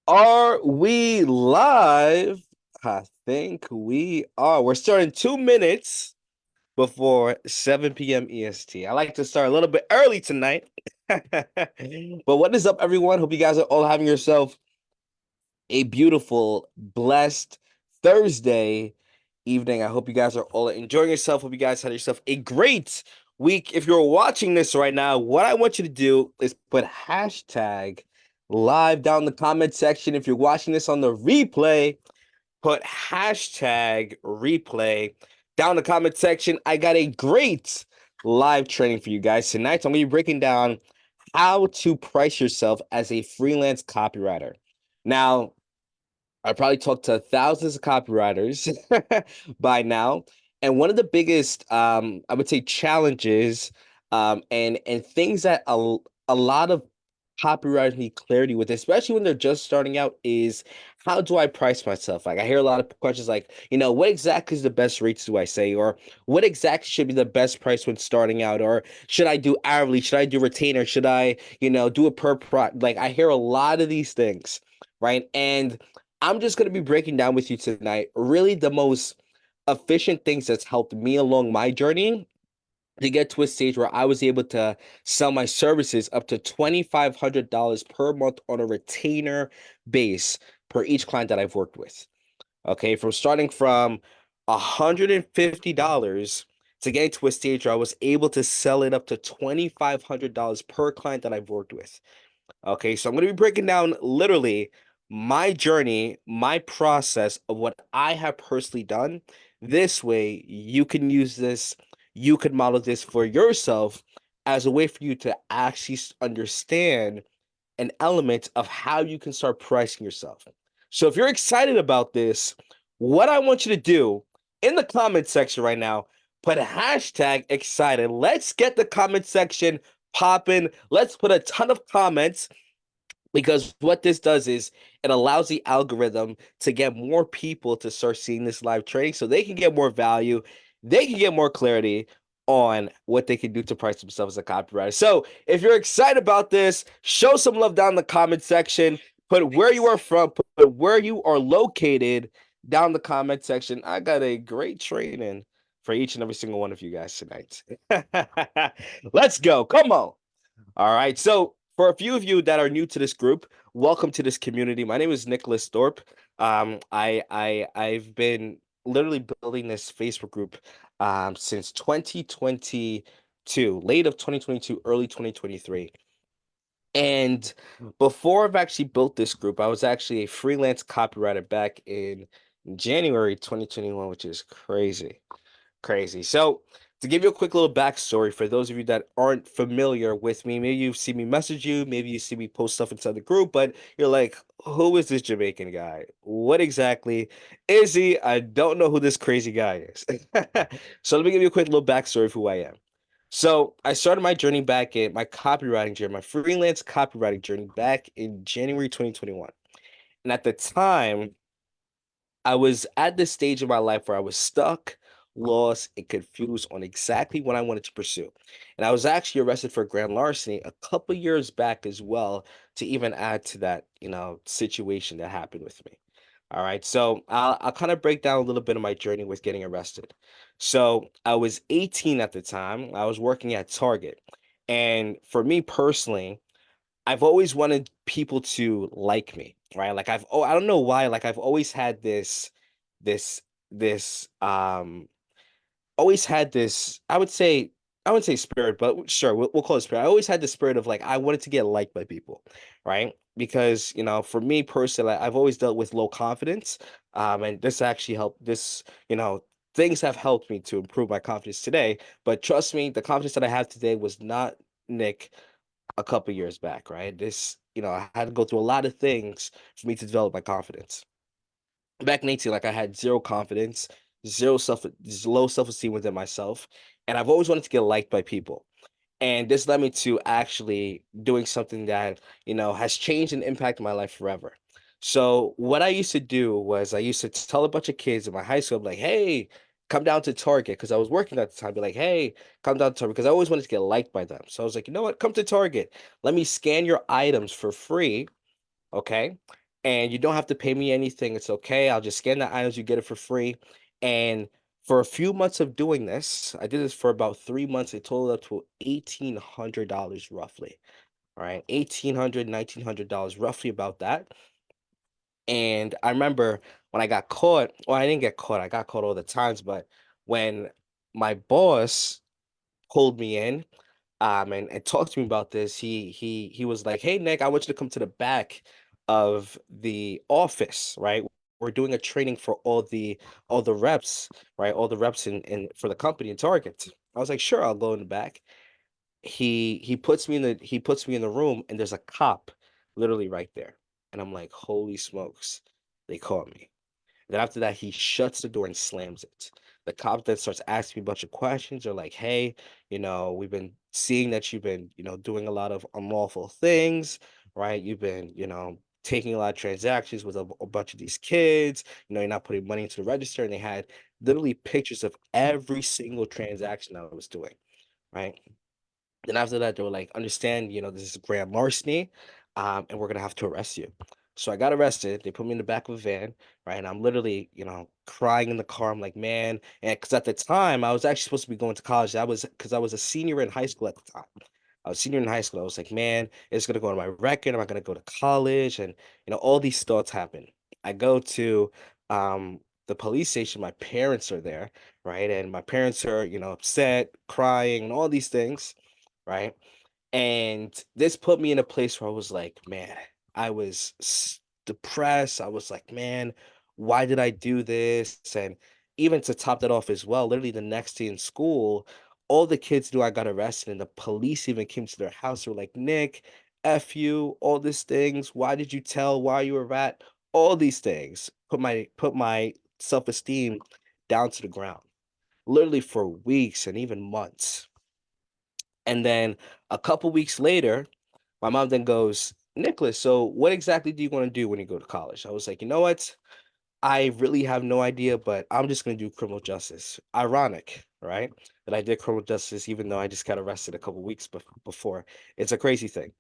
Are we live? I think we are. We're starting 2 minutes before 7 p.m. EST. I like to start a little bit early tonight. But what is up, everyone? Hope you guys are all having yourself a beautiful, blessed Thursday evening. I hope you guys are all enjoying yourself. Hope you guys had yourself a great week. If you're watching this right now, what I want you to do is put hashtag live down in the comment section. If you're watching this on the replay, put hashtag replay down in the comment section. I got a great live training for you guys tonight. So I'm going to be breaking down how to price yourself as a freelance copywriter. Now, I probably talked to thousands of copywriters by now. And one of the biggest, I would say, challenges and things that a lot of copywriters need clarity with, especially when they're just starting out, is how do I price myself? Like I hear a lot of questions like, what exactly is the best rates do I say? Or what exactly should be the best price when starting out? Or should I do hourly? Should I do retainer? Should I, do a per pro? Like I hear a lot of these things, right? And I'm just going to be breaking down with you tonight really the most efficient things that's helped me along my journey to get to a stage where I was able to sell my services up to $2,500 per month on a retainer base per each client that I've worked with. Okay, from starting from $150 to getting to a stage where I was able to sell it up to $2,500 per client that I've worked with. Okay, so I'm going to be breaking down literally my journey, my process of what I have personally done. This way, you can use this, you can model this for yourself as a way for you to actually understand an element of how you can start pricing yourself. So if you're excited about this, what I want you to do in the comment section right now, put a hashtag excited. Let's get the comment section popping. Let's put a ton of comments because what this does is it allows the algorithm to get more people to start seeing this live trading so they can get more value, they can get more clarity on what they can do to price themselves as a copywriter. So if you're excited about this, show some love down in the comment section. Put where you are from, put where you are located down in the comment section. I got a great training for each and every single one of you guys tonight. Let's go. Come on. All right. So, for a few of you that are new to this group, welcome to this community. My name is Nicholas Thorpe. I've been literally building this Facebook group since 2022, late of 2022, early 2023. And before I've actually built this group, I was actually a freelance copywriter back in January 2021, which is crazy. Crazy. So, to give you a quick little backstory for those of you that aren't familiar with me, maybe you've seen me message you, maybe you see me post stuff inside the group, but you're like, who is this Jamaican guy? What exactly is he? I don't know who this crazy guy is. So, let me give you a quick little backstory of who I am. So, I started my journey back in my copywriting journey, my freelance copywriting journey back in January 2021. And at the time, I was at this stage of my life where I was stuck, lost, and confused on exactly what I wanted to pursue. And I was actually arrested for grand larceny a couple years back as well, to even add to that, situation that happened with me. All right. So I'll kind of break down a little bit of my journey with getting arrested. So I was 18 at the time. I was working at Target. And for me personally, I've always wanted people to like me, right? Like I don't know why, like I've always had this this always had this, I wouldn't say spirit, but sure, we'll call it spirit. I always had the spirit of like I wanted to get liked by people, right? Because, for me personally, I've always dealt with low confidence. And this actually helped this, things have helped me to improve my confidence today. But trust me, the confidence that I have today was not Nick a couple years back, right? I had to go through a lot of things for me to develop my confidence. Back in 18, like I had zero confidence, low self-esteem within myself, and I've always wanted to get liked by people. And this led me to actually doing something that, has changed and impacted my life forever. So what I used to do was I used to tell a bunch of kids in my high school, like, hey, come down to Target, because I was working at the time, be like, hey, come down to Target, because I always wanted to get liked by them. So I was like, you know what, come to Target. Let me scan your items for free, okay? and you don't have to pay me anything. It's okay. I'll just scan the items, you get it for free. And for a few months of doing this, I did this for about 3 months. It totaled up to $1,800 roughly. All right, 1,800, $1,900, roughly about that. And I remember when I got caught, well, I didn't get caught, I got caught all the times, but when my boss pulled me in, and talked to me about this, he was like, "Hey, Nick, I want you to come to the back of the office, right? We're doing a training for all the reps, right? All the reps in for the company in Target." I was like, "Sure, I'll go in the back." He puts me in the room, and there's a cop literally right there. And I'm like, "Holy smokes, they caught me." Then after that, he shuts the door and slams it. The cop then starts asking me a bunch of questions. They're like, "Hey, we've been seeing that you've been, doing a lot of unlawful things, right? You've been, taking a lot of transactions with a bunch of these kids. You're not putting money into the register." And they had literally pictures of every single transaction that I was doing, right? Then after that, they were like, "Understand, this is grand larceny, and we're gonna have to arrest you." So I got arrested. They put me in the back of a van, right? And I'm literally, crying in the car. I'm like, "Man," and because at the time I was actually supposed to be going to college. Because I was a senior in high school at the time. I was a senior in high school. I was like, "Man, it's gonna go on my record. Am I gonna go to college?" And all these thoughts happen. I go to the police station. My parents are there, right? And my parents are, upset, crying, and all these things, right? And this put me in a place where I was like, man, I was depressed. I was like, man, why did I do this? And even to top that off as well, literally the next day in school, all the kids knew I got arrested, and the police even came to their house. They were like, "Nick, F you, all these things. Why did you tell? Why you a rat?" All these things put my self-esteem down to the ground, literally for weeks and even months. And then a couple weeks later, my mom then goes, "Nicholas, so what exactly do you want to do when you go to college?" I was like, "You know what? I really have no idea, but I'm just going to do criminal justice." Ironic, right? That I did criminal justice, even though I just got arrested a couple weeks before. It's a crazy thing.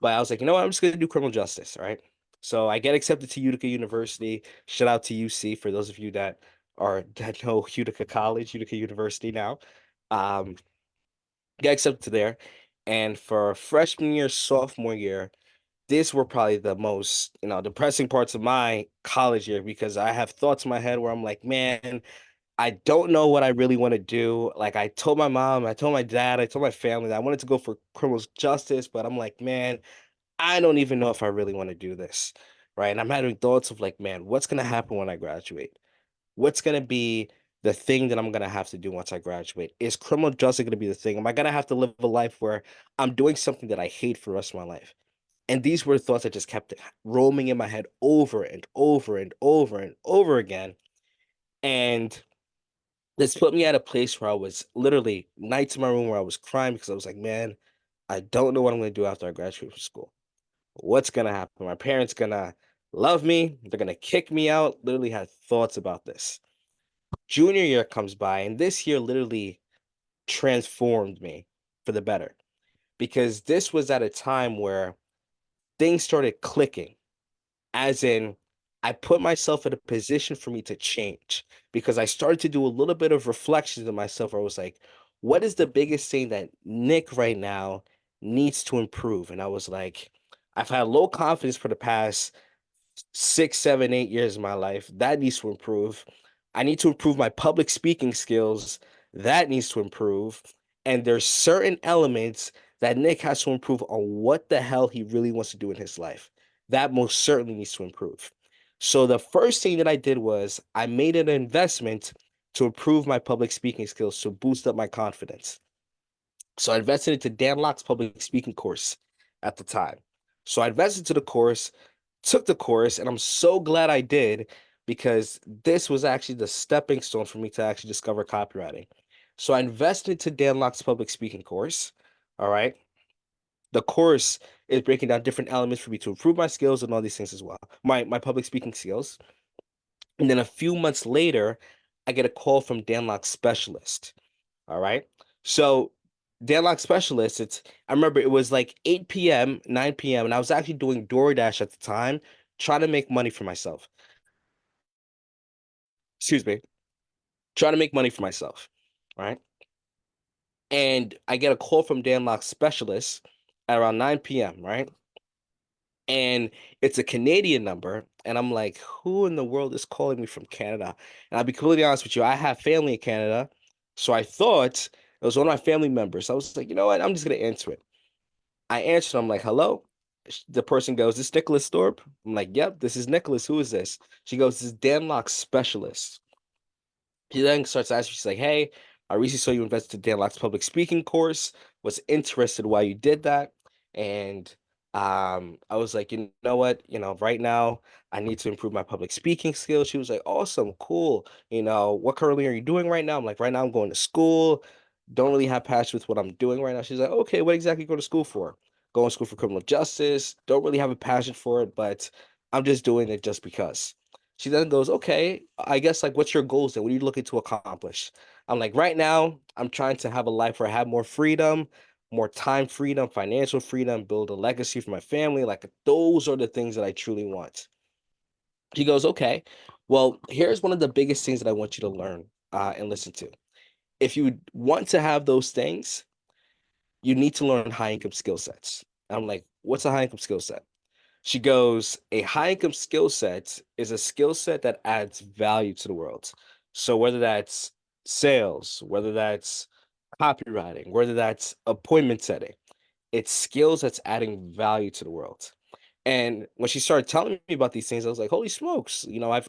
But I was like, "You know what? I'm just going to do criminal justice." Right. So I get accepted to Utica University. Shout out to UC for those of you that know Utica College, Utica University now. Um, get accepted to there. And for freshman year, sophomore year, these were probably the most, depressing parts of my college year, because I have thoughts in my head where I'm like, "Man, I don't know what I really want to do." Like, I told my mom, I told my dad, I told my family that I wanted to go for criminal justice, but I'm like, "Man, I don't even know if I really want to do this." Right. And I'm having thoughts of like, "Man, what's going to happen when I graduate? What's gonna be the thing that I'm gonna have to do once I graduate? Is criminal justice gonna be the thing? Am I gonna have to live a life where I'm doing something that I hate for the rest of my life?" And these were thoughts that just kept roaming in my head over and over and over and over again. And this put me at a place where I was literally nights in my room where I was crying, because I was like, "Man, I don't know what I'm gonna do after I graduate from school. What's gonna happen? My parents gonna love me? They're gonna kick me out?" Literally had thoughts about this. Junior year comes by, and this year literally transformed me for the better, because this was at a time where things started clicking, as in I put myself in a position for me to change, because I started to do a little bit of reflections of myself where I was like, "What is the biggest thing that Nick right now needs to improve?" And I was like, "I've had low confidence for the past 6, 7, 8 years of my life. That needs to improve. I need to improve my public speaking skills. That needs to improve. And there's certain elements that Nick has to improve on what the hell he really wants to do in his life. That most certainly needs to improve." So the first thing that I did was I made an investment to improve my public speaking skills, to boost up my confidence. So I invested into Dan Locke's public speaking course at the time. So I invested into the course, took the course, and I'm so glad I did, because this was actually the stepping stone for me to actually discover copywriting. So I invested into Dan Locke's public speaking course. All right. The course is breaking down different elements for me to improve my skills and all these things as well. My public speaking skills. And then a few months later, I get a call from Dan Locke's specialist. All right. So deadlock specialist, I remember it was like 8 p.m., 9 p.m., and I was actually doing DoorDash at the time trying to make money for myself. Excuse me, trying to make money for myself, right? And I get a call from Dan Locke's specialist at around 9 p.m., right? And it's a Canadian number. And I'm like, who in the world is calling me from Canada? And I'll be completely honest with you, I have family in Canada. So I thought it was one of my family members. I was like, you know what? I'm just gonna answer it. I answered, I'm like, hello. The person goes, this Nicholas Thorpe? I'm like, yep, this is Nicholas. Who is this? She goes, this is Dan Locke's specialist. He then starts asking, she's like, hey, I recently saw you invested in Dan Locke's public speaking course. Was interested why you did that. And I was like, you know what? Right now I need to improve my public speaking skills. She was like, awesome, cool. What currently are you doing right now? I'm like, right now I'm going to school. Don't really have passion with what I'm doing right now. She's like, okay, what exactly you go to school for? Going to school for criminal justice. Don't really have a passion for it, but I'm just doing it just because. She then goes, okay, I guess like what's your goals then? What are you looking to accomplish? I'm like, right now, I'm trying to have a life where I have more freedom, more time freedom, financial freedom, build a legacy for my family. Like those are the things that I truly want. She goes, okay, well, here's one of the biggest things that I want you to learn and listen to. If you want to have those things, you need to learn high income skill sets. I'm like, what's a high income skill set? She goes, a high income skill set is a skill set that adds value to the world. So whether that's sales, whether that's copywriting, whether that's appointment setting, it's skills that's adding value to the world. And when she started telling me about these things, I was like, holy smokes,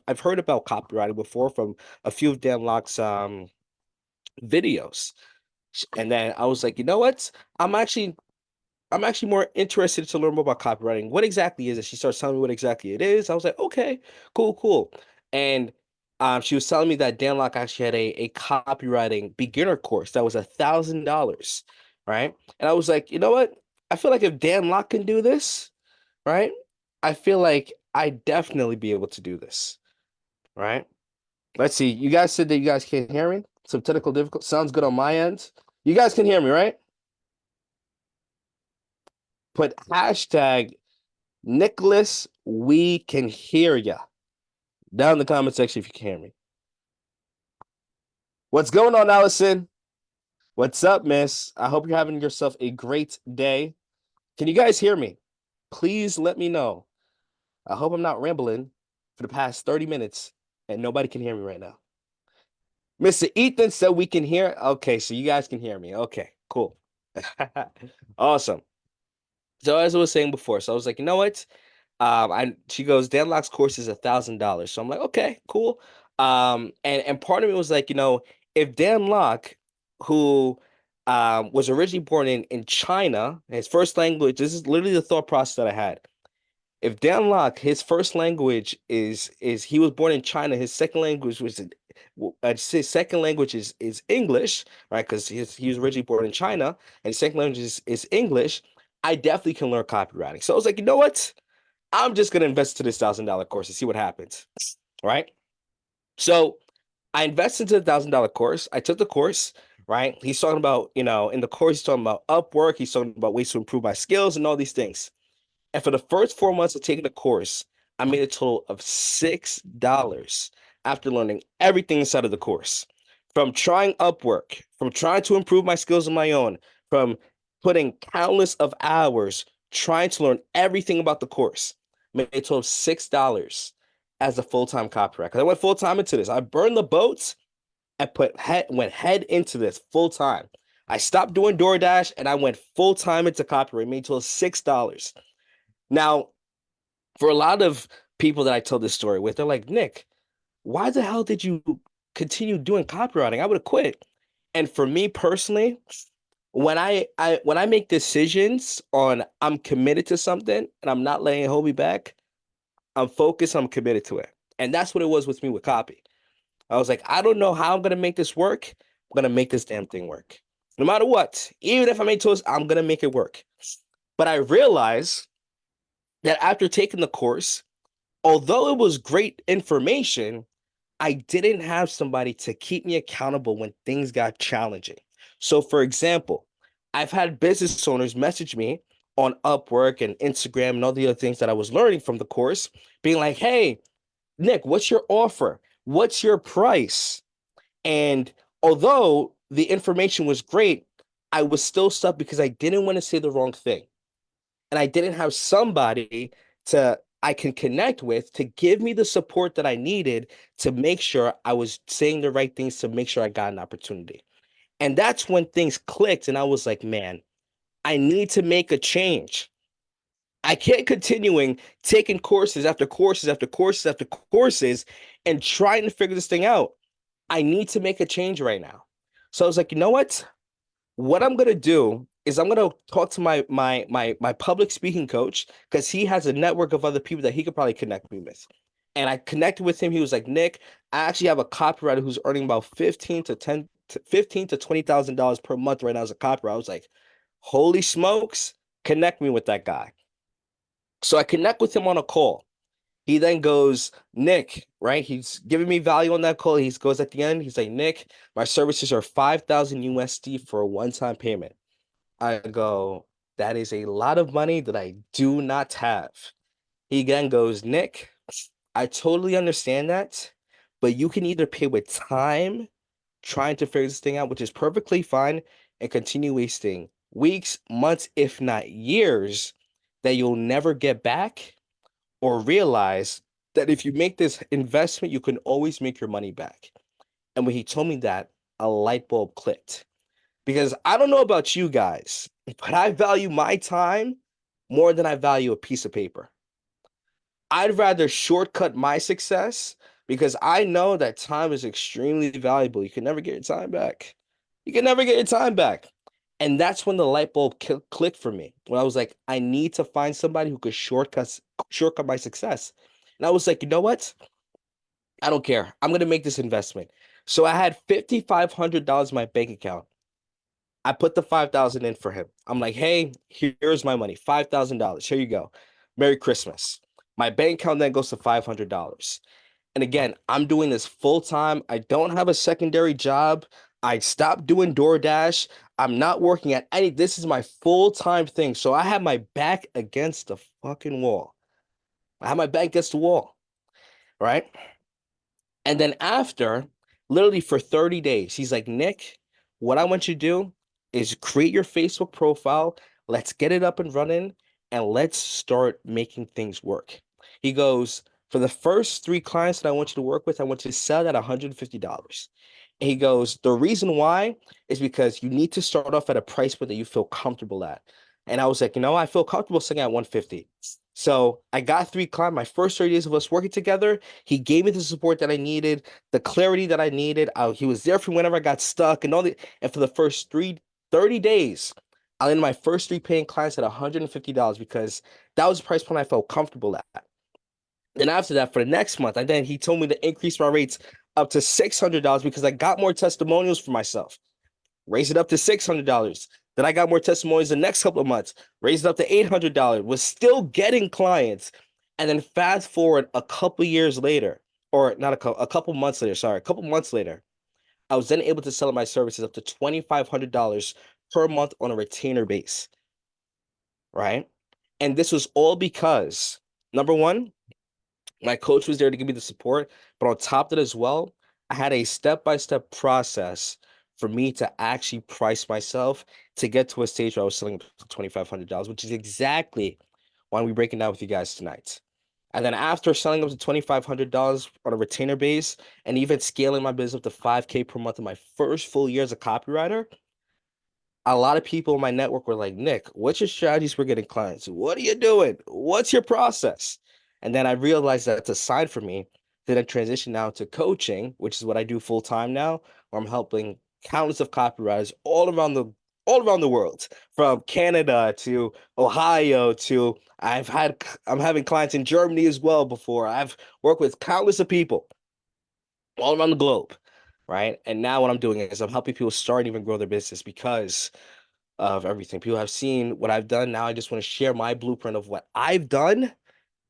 I've heard about copywriting before from a few of Dan Locke's videos. And then I was like, you know what? I'm actually I'm actually more interested to learn more about copywriting. What exactly is it? She starts telling me what exactly it is. I was like, okay, cool, cool. And she was telling me that Dan Locke actually had a copywriting beginner course that was $1,000, right? And I was like, you know what? I feel like if Dan Locke can do this, right? I feel like I definitely be able to do this, right? Let's see. You guys said that you guys can't hear me. Some technical difficult. Sounds good on my end. You guys can hear me, right? Put hashtag Nicholas, we can hear ya. Down in the comment section if you can hear me. What's going on, Allison? What's up, miss? I hope you're having yourself a great day. Can you guys hear me? Please let me know. I hope I'm not rambling for the past 30 minutes and nobody can hear me right now. Mr. Ethan said we can hear. Okay, so you guys can hear me. Okay, cool. Awesome. So as I was saying before, so I was like, you know what? She goes, Dan Locke's course is $1,000. So I'm like, okay, cool. And part of it was like, if Dan Locke, who was originally born in China, his first language, this is literally the thought process that I had. If Dan Locke, his first language is he was born in China, his second language his second language is English, right? Because he was originally born in China, and his second language is English. I definitely can learn copywriting. So I was like, you know what? I'm just gonna invest into this $1,000 course and see what happens. Right. So I invested into the $1,000 course. I took the course, right? He's talking about, in the course, he's talking about Upwork, he's talking about ways to improve my skills and all these things. And for the first 4 months of taking the course, I made a total of $6 after learning everything inside of the course. From trying Upwork, from trying to improve my skills on my own, from putting countless of hours trying to learn everything about the course. I made a total of $6 as a full-time copywriter. Because I went full-time into this. I burned the boats and went head into this full-time. I stopped doing DoorDash and I went full-time into copyright, made a total of $6. Now, for a lot of people that I tell this story with, they're like, Nick, why the hell did you continue doing copywriting? I would have quit. And for me personally, when I make decisions on I'm committed to something and I'm not letting it hold me back, I'm focused, I'm committed to it. And that's what it was with me with copy. I was like, I don't know how I'm gonna make this work. I'm gonna make this damn thing work. No matter what, even if I make tools, I'm gonna make it work. But I realized that after taking the course, although it was great information, I didn't have somebody to keep me accountable when things got challenging. So, for example, I've had business owners message me on Upwork and Instagram and all the other things that I was learning from the course, being like, hey, Nick, what's your offer? What's your price? And although the information was great, I was still stuck because I didn't want to say the wrong thing. And I didn't have somebody to I can connect with to give me the support that I needed to make sure I was saying the right things to make sure I got an opportunity. And that's when things clicked and I was like, man, I need to make a change. I can't continuing taking courses after courses after courses after courses and trying to figure this thing out. I need to make a change right now. So I was like, you know what I'm gonna do is I'm gonna talk to my public speaking coach because he has a network of other people that he could probably connect me with. And I connected with him. He was like, Nick, I actually have a copywriter who's earning about 15 to $20,000 per month right now as a copywriter. I was like, holy smokes, connect me with that guy. So I connect with him on a call. He then goes, Nick, right? He's giving me value on that call. He goes at the end, he's like, Nick, my services are 5,000 USD for a one-time payment. I go, that is a lot of money that I do not have. He again goes, Nick, I totally understand that, but you can either pay with time trying to figure this thing out, which is perfectly fine, and continue wasting weeks, months, if not years, that you'll never get back, or realize that if you make this investment, you can always make your money back. And when he told me that, a light bulb clicked. Because I don't know about you guys, but I value my time more than I value a piece of paper. I'd rather shortcut my success because I know that time is extremely valuable. You can never get your time back. You can never get your time back. And that's when the light bulb clicked for me. When I was like, I need to find somebody who could shortcut my success. And I was like, you know what? I don't care. I'm gonna make this investment. So I had $5,500 in my bank account. I put the 5,000 in for him. I'm like, hey, here's my money, $5,000. Here you go. Merry Christmas. My bank account then goes to $500. And again, I'm doing this full time. I don't have a secondary job. I stopped doing DoorDash. I'm not working at any. This is my full time thing. So I have my back against the fucking wall. I have my back against the wall, right? And then after, literally for 30 days, he's like, Nick, what I want you to do is create your Facebook profile. Let's get it up and running and let's start making things work. He goes, for the first 3 clients that I want you to work with, I want you to sell at $150. And he goes, the reason why is because you need to start off at a price point that you feel comfortable at. And I was like, I feel comfortable selling at 150. So I got 3 clients. My first 30 days of us working together, he gave me the support that I needed, the clarity that I needed. He was there for whenever I got stuck and all the. And for the first 30 days, I landed my first 3 paying clients at $150 because that was the price point I felt comfortable at. Then after that, for the next month, and then he told me to increase my rates up to $600 because I got more testimonials for myself. Raise it up to $600. Then I got more testimonials the next couple of months. Raised it up to $800. Was still getting clients. And then fast forward a couple years later, or not a couple months later, sorry, a couple months later, I was then able to sell my services up to $2,500 per month on a retainer base, right? And this was all because, number one, my coach was there to give me the support, but on top of that as well, I had a step-by-step process for me to actually price myself to get to a stage where I was selling for $2,500, which is exactly why we're breaking down with you guys tonight. And then after selling up to $2,500 on a retainer base and even scaling my business up to 5K per month in my first full year as a copywriter, a lot of people in my network were like, Nick, what's your strategies for getting clients? What are you doing? What's your process? And then I realized that's a sign for me. Then I transition now to coaching, which is what I do full time now, where I'm helping countless of copywriters all around the world, from Canada to Ohio to I'm having clients in Germany as well before. I've worked with countless of people all around the globe, right? And now what I'm doing is I'm helping people start and even grow their business because of everything. People have seen what I've done. Now I just want to share my blueprint of what I've done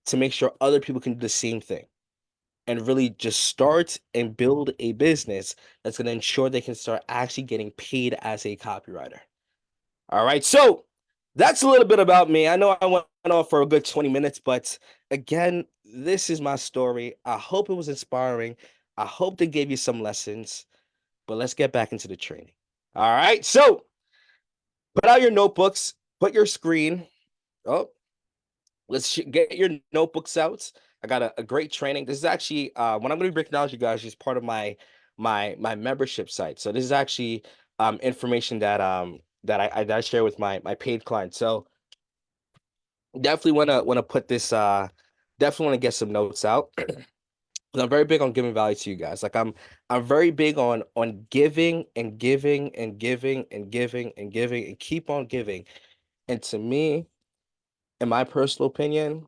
to make sure other people can do the same thing and really just start and build a business that's going to ensure they can start actually getting paid as a copywriter. All right. So that's a little bit about me. I know I went on for a good 20 minutes, but again, this is my story. I hope it was inspiring. I hope they gave you some lessons, but let's get back into the training. All right. So put out your notebooks, put your screen. Oh, get your notebooks out. I got a great training. This is actually what I'm going to be breaking down to you guys is part of my membership site. So this is actually information that I share with my paid clients. So definitely wanna put this definitely want to get some notes out. 'Cause I'm very big on giving value to you guys. Like I'm very big on giving and giving and giving and giving and giving and keep on giving. And to me, in my personal opinion,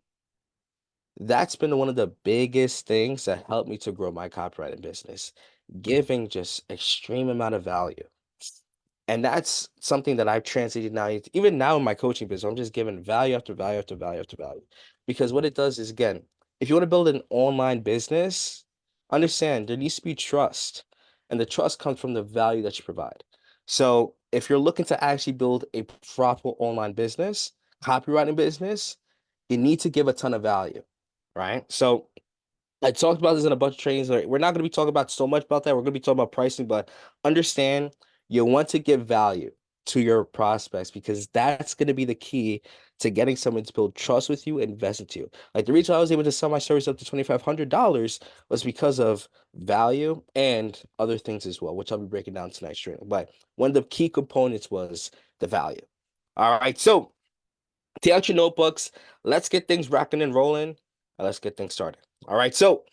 that's been one of the biggest things that helped me to grow my copywriting business. Giving just extreme amount of value. And that's something that I've translated now. Even now in my coaching business, I'm just giving value after value after value after value. Because what it does is, again, if you want to build an online business, understand there needs to be trust. And the trust comes from the value that you provide. So if you're looking to actually build a profitable online business, copywriting business, you need to give a ton of value, right? So I talked about this in a bunch of trainings. We're not going to be talking about so much about that. We're going to be talking about pricing, but understand you want to give value to your prospects because that's going to be the key to getting someone to build trust with you and invest into you. Like the reason I was able to sell my service up to $2,500 was because of value and other things as well, which I'll be breaking down tonight's training. But one of the key components was the value. All right, so take out your notebooks. Let's get things rocking and rolling. And let's get things started. All right. So,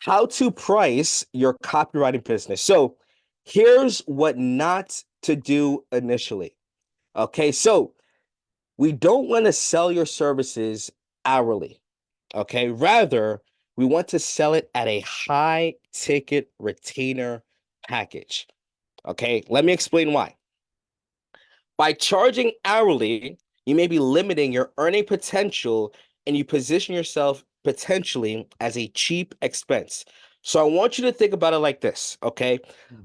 how to price your copywriting business. So, here's what not to do initially. Okay. So, we don't want to sell your services hourly. Okay. Rather, we want to sell it at a high ticket retainer package. Okay. Let me explain why. By charging hourly, you may be limiting your earning potential and you position yourself potentially as a cheap expense. So I want you to think about it like this, okay?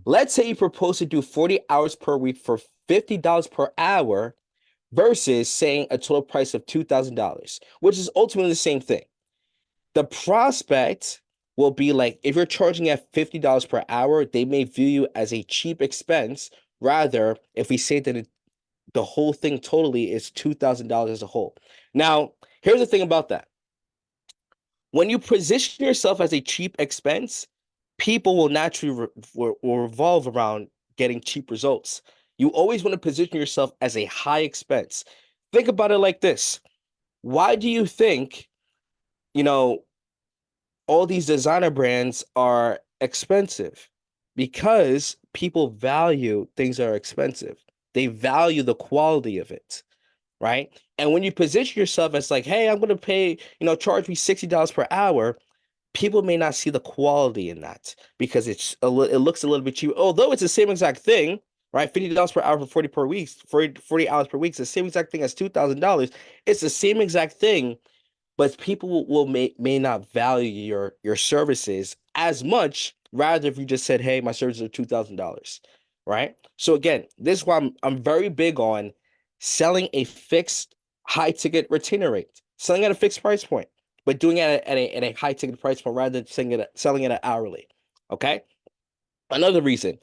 Let's say you propose to do 40 hours per week for $50 per hour versus saying a total price of $2,000, which is ultimately the same thing. The prospect will be like, if you're charging at $50 per hour, they may view you as a cheap expense. Rather, if we say that the whole thing totally is $2,000 as a whole. Now, here's the thing about that. When you position yourself as a cheap expense, people will naturally will revolve around getting cheap results. You always want to position yourself as a high expense. Think about it like this. Why do you think, you know, all these designer brands are expensive? Because people value things that are expensive. They value the quality of it. Right? And when you position yourself as like, hey, I'm going to pay, charge me $60 per hour, people may not see the quality in that because it looks a little bit cheap. Although it's the same exact thing, right? $50 per hour for 40 per week, 40 hours per week, it's the same exact thing as $2,000. It's the same exact thing, but people may not value your services as much. Rather, if you just said, "Hey, my services are $2,000," right? So again, this is why I'm very big on selling a fixed high ticket retainer rate, selling at a fixed price point, but doing it at a high ticket price point rather than selling it at hourly. Okay. Another reason,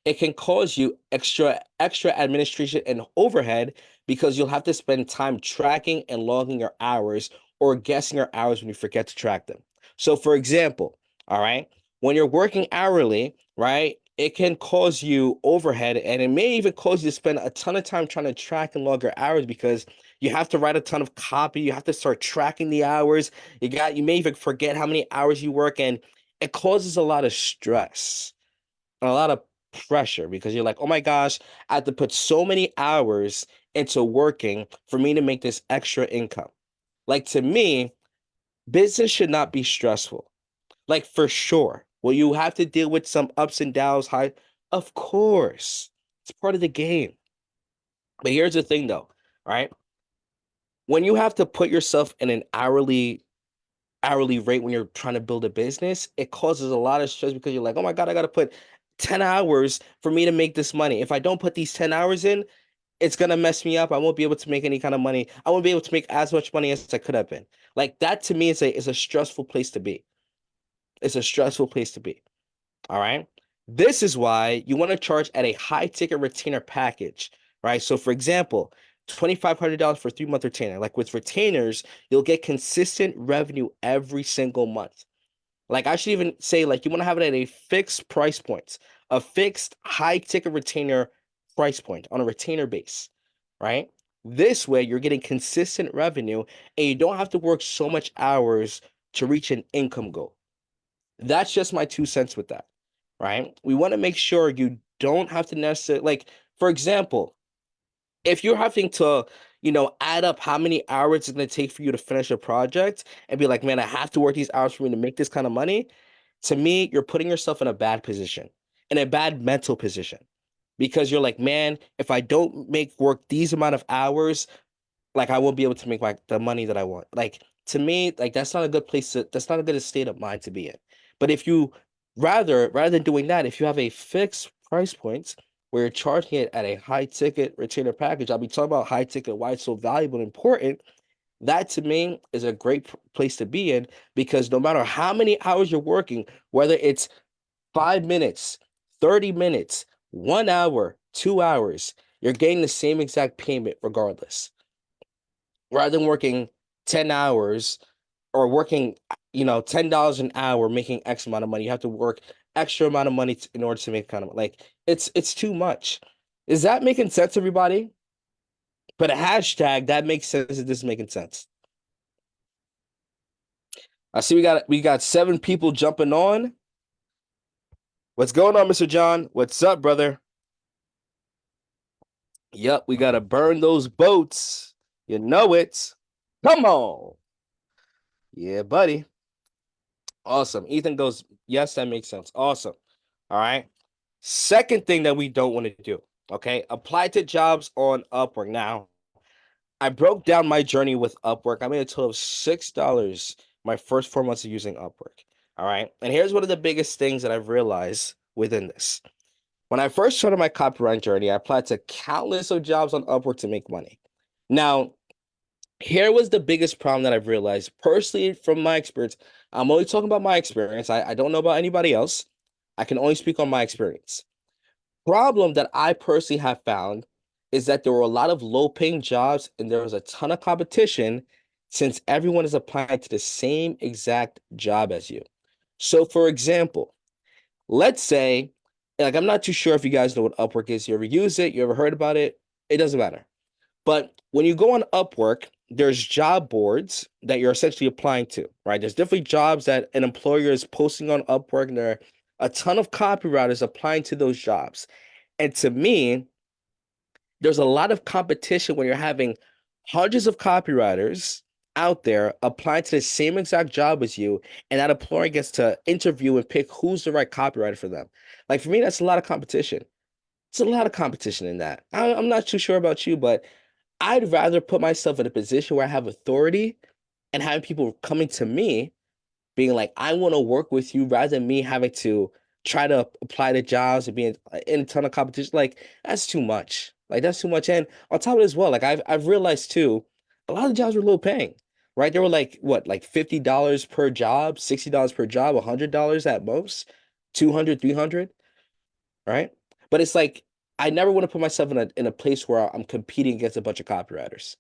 it can cause you extra administration and overhead because you'll have to spend time tracking and logging your hours or guessing your hours when you forget to track them. So for example, all right, when you're working hourly, right, it can cause you overhead and it may even cause you to spend a ton of time trying to track and log your hours because you have to write a ton of copy, you have to start tracking the hours. You may even forget how many hours you work and it causes a lot of stress and a lot of pressure because you're like, oh my gosh, I have to put so many hours into working for me to make this extra income. Like to me, business should not be stressful. Like for sure. Will you have to deal with some ups and downs, high? Of course. It's part of the game. But here's the thing though, right? When you have to put yourself in an hourly rate when you're trying to build a business, it causes a lot of stress because you're like, oh my God, I got to put 10 hours for me to make this money. If I don't put these 10 hours in, it's gonna mess me up. I won't be able to make any kind of money. I won't be able to make as much money as I could have been. Like that to me is a stressful place to be. It's a stressful place to be. All right. This is why you want to charge at a high ticket retainer package, right? So, for example, $2,500 for 3 month retainer. Like with retainers, you'll get consistent revenue every single month. Like I should even say, like you want to have it at a fixed price point, a fixed high ticket retainer price point on a retainer base, right? This way, you're getting consistent revenue and you don't have to work so much hours to reach an income goal. That's just my 2 cents with that, right? We want to make sure you don't have to necessarily, like, for example, if you're having to, add up how many hours it's going to take for you to finish a project and be like, man, I have to work these hours for me to make this kind of money, to me, you're putting yourself in a bad position, in a bad mental position, because you're like, man, if I don't make work these amount of hours, like I won't be able to make the money that I want. Like to me, like that's not a good state of mind to be in. But if you rather than doing that, if you have a fixed price point where you're charging it at a high ticket retainer package, I'll be talking about high ticket, why it's so valuable and important. That to me is a great place to be in because no matter how many hours you're working, whether it's 5 minutes, 30 minutes, 1 hour, 2 hours, you're getting the same exact payment regardless rather than working 10 hours or working, $10 an hour, making X amount of money. You have to work extra amount of money in order to make kind of like it's too much. Is that making sense, everybody? But a hashtag that makes sense. This is making sense. I see we got 7 people jumping on. What's going on, Mr. John? What's up, brother? Yep, we gotta burn those boats. You know it. Come on. Yeah, buddy. Awesome. Ethan goes, yes, that makes sense. Awesome. All right. Second thing that we don't want to do, okay? Apply to jobs on Upwork. Now, I broke down my journey with Upwork. I made a total of $6 my first 4 months of using Upwork. All right. And here's one of the biggest things that I've realized within this. When I first started my copywriting journey, I applied to countless of jobs on Upwork to make money. Now, here was the biggest problem that I've realized personally from my experience. I'm only talking about my experience. I don't know about anybody else. I can only speak on my experience. Problem that I personally have found is that there were a lot of low paying jobs and there was a ton of competition since everyone is applying to the same exact job as you. So, for example, let's say, like, I'm not too sure if you guys know what Upwork is. You ever use it? You ever heard about it? It doesn't matter. But when you go on Upwork, there's job boards that you're essentially applying to, right? There's definitely jobs that an employer is posting on Upwork, and there are a ton of copywriters applying to those jobs. And to me, there's a lot of competition when you're having hundreds of copywriters out there applying to the same exact job as you, and that employer gets to interview and pick who's the right copywriter for them. Like for me, that's a lot of competition. It's a lot of competition in that. I'm not too sure about you, but I'd rather put myself in a position where I have authority and having people coming to me being like, I want to work with you rather than me having to try to apply to jobs and be in a ton of competition. Like, that's too much. Like, that's too much. And on top of it as well, like I've realized too, a lot of jobs were low paying, right? They were like what, like $50 per job, $60 per job, $100 at most, 200, 300, right? But it's like I never want to put myself in a place where I'm competing against a bunch of copywriters.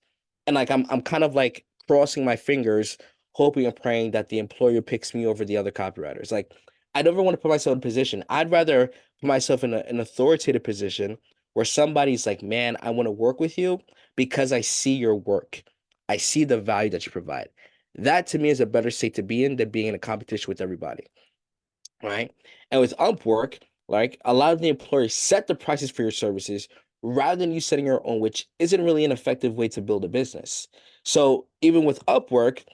And like I'm kind of like crossing my fingers, hoping and praying that the employer picks me over the other copywriters. Like I never want to put myself in a position. I'd rather put myself in an authoritative position where somebody's like, man, I want to work with you because I see your work. I see the value that you provide. That to me is a better state to be in than being in a competition with everybody, right? And with Upwork, like a lot of the employers set the prices for your services rather than you setting your own, which isn't really an effective way to build a business. So even with Upwork,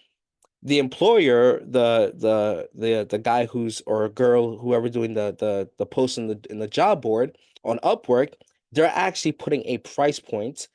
the employer, the guy who's or a girl, whoever doing the post in the job board on Upwork, they're actually putting a price point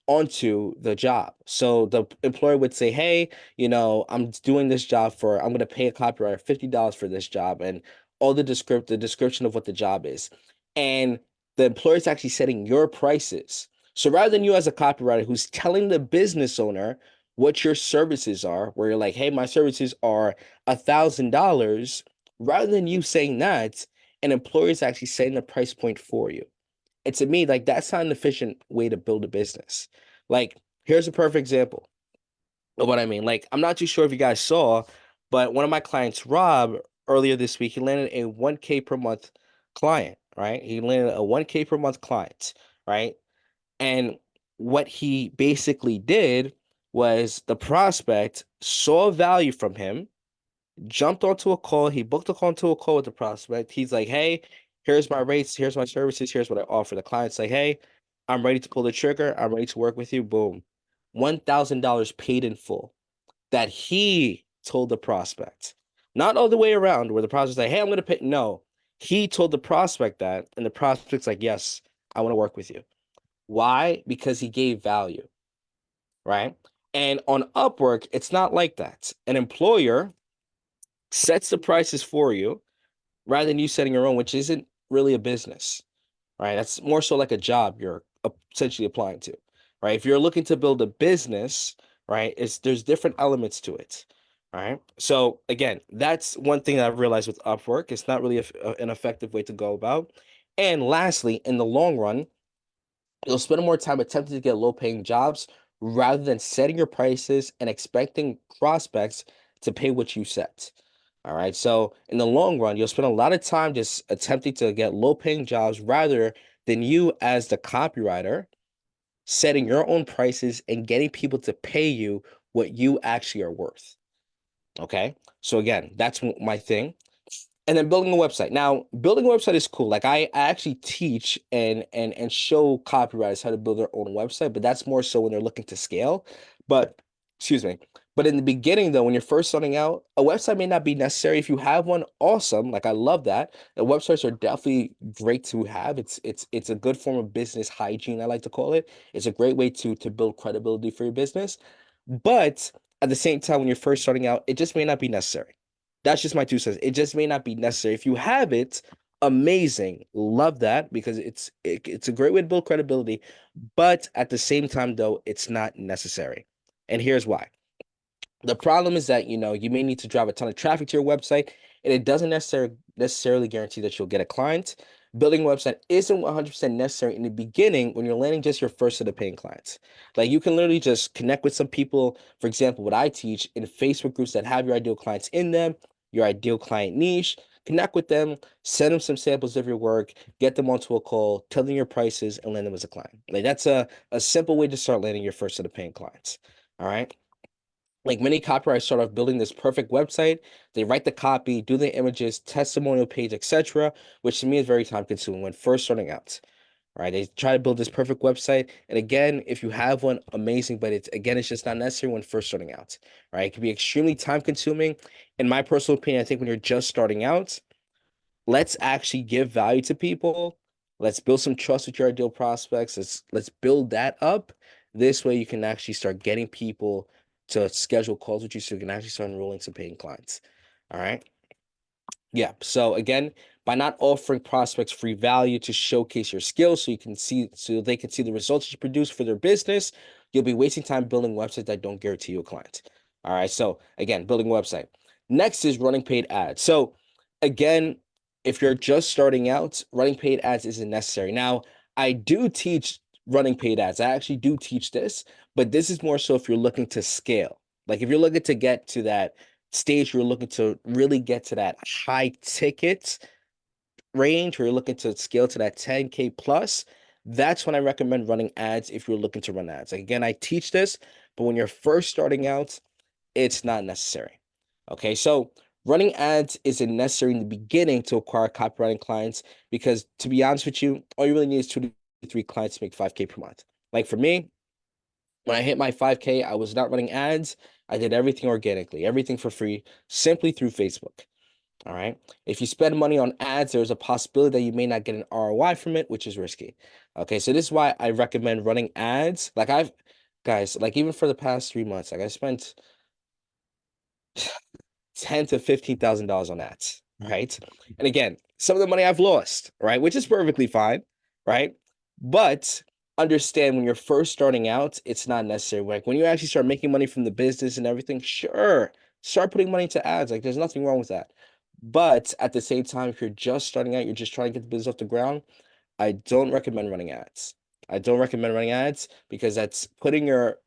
onto the job. So the employer would say, hey, I'm doing this job I'm going to pay a copywriter $50 for this job and all the description of what the job is. And the employer is actually setting your prices. So rather than you as a copywriter who's telling the business owner what your services are, where you're like, hey, my services are $1,000, rather than you saying that, an employer is actually setting the price point for you. And to me, like that's not an efficient way to build a business. Like, here's a perfect example of what I mean. Like, I'm not too sure if you guys saw, but one of my clients, Rob, earlier this week, he landed a 1K per month client, right? He landed a 1K per month client, right? And what he basically did was the prospect saw value from him, jumped onto a call. He booked onto a call with the prospect. He's like, hey, here's my rates, here's my services, here's what I offer. The client's like, hey, I'm ready to pull the trigger. I'm ready to work with you. Boom. $1,000 paid in full that he told the prospect. Not all the way around where the prospect's like, hey, I'm going to pay. No, he told the prospect that, and the prospect's like, yes, I want to work with you. Why? Because he gave value, right? And on Upwork, it's not like that. An employer sets the prices for you rather than you setting your own, which isn't really a business, right? That's more so like a job you're essentially applying to, right? If you're looking to build a business, right, there's different elements to it, right? So again, that's one thing that I've realized with Upwork. It's not really an effective way to go about. And lastly, in the long run, you'll spend more time attempting to get low-paying jobs rather than setting your prices and expecting prospects to pay what you set. All right. So in the long run, you'll spend a lot of time just attempting to get low-paying jobs rather than you as the copywriter setting your own prices and getting people to pay you what you actually are worth. Okay. So again, that's my thing. And then building a website. Now, building a website is cool. Like I actually teach and show copywriters how to build their own website, but that's more so when they're looking to scale. But excuse me. But in the beginning, though, when you're first starting out, a website may not be necessary. If you have one, awesome. Like I love that. The websites are definitely great to have. It's a good form of business hygiene, I like to call it. It's a great way to build credibility for your business. But at the same time, when you're first starting out, it just may not be necessary. That's just my 2 cents. It just may not be necessary. If you have it, amazing. Love that because it's a great way to build credibility. But at the same time, though, it's not necessary. And here's why. The problem is that, you may need to drive a ton of traffic to your website, and it doesn't necessarily guarantee that you'll get a client. Building a website isn't 100% necessary in the beginning when you're landing just your first set of paying clients. Like you can literally just connect with some people. For example, what I teach in Facebook groups that have your ideal clients in them, your ideal client niche, connect with them, send them some samples of your work, get them onto a call, tell them your prices, and land them as a client. Like that's a simple way to start landing your first set of paying clients. All right. Like many copywriters start off building this perfect website. They write the copy, do the images, testimonial page, etc., which to me is very time consuming when first starting out. Right? They try to build this perfect website. And again, if you have one, amazing, but it's just not necessary when first starting out. Right? It can be extremely time consuming. In my personal opinion, I think when you're just starting out, let's actually give value to people. Let's build some trust with your ideal prospects. Let's build that up. This way you can actually start getting people to schedule calls with you so you can actually start enrolling some paying clients. All right. Yeah. So again, by not offering prospects free value to showcase your skills so they can see the results you produce for their business, you'll be wasting time building websites that don't guarantee you a client. All right. So again, building a website. Next is running paid ads. So again, if you're just starting out, running paid ads isn't necessary. Now, I do teach running paid ads. I actually do teach this, but this is more so if you're looking to scale. Like if you're looking to get to that stage, you're looking to really get to that high ticket range, where you're looking to scale to that 10K plus, that's when I recommend running ads if you're looking to run ads. Like, again, I teach this, but when you're first starting out, it's not necessary. Okay, so running ads isn't necessary in the beginning to acquire copywriting clients because, to be honest with you, all you really need is 2 to 3 clients to make 5K per month. Like for me, when I hit my 5K, I was not running ads. I did everything organically, everything for free, simply through Facebook. All right. If you spend money on ads, there's a possibility that you may not get an ROI from it, which is risky. Okay. So this is why I recommend running ads. Guys, like even for the past 3 months, like I spent 10 to $15,000 on ads. Right. And again, some of the money I've lost, right? Which is perfectly fine. right? But understand when you're first starting out, it's not necessary. Like when you actually start making money from the business and everything, sure, start putting money into ads. Like there's nothing wrong with that. But at the same time, if you're just starting out, you're just trying to get the business off the ground, I don't recommend running ads. I don't recommend running ads because that's putting your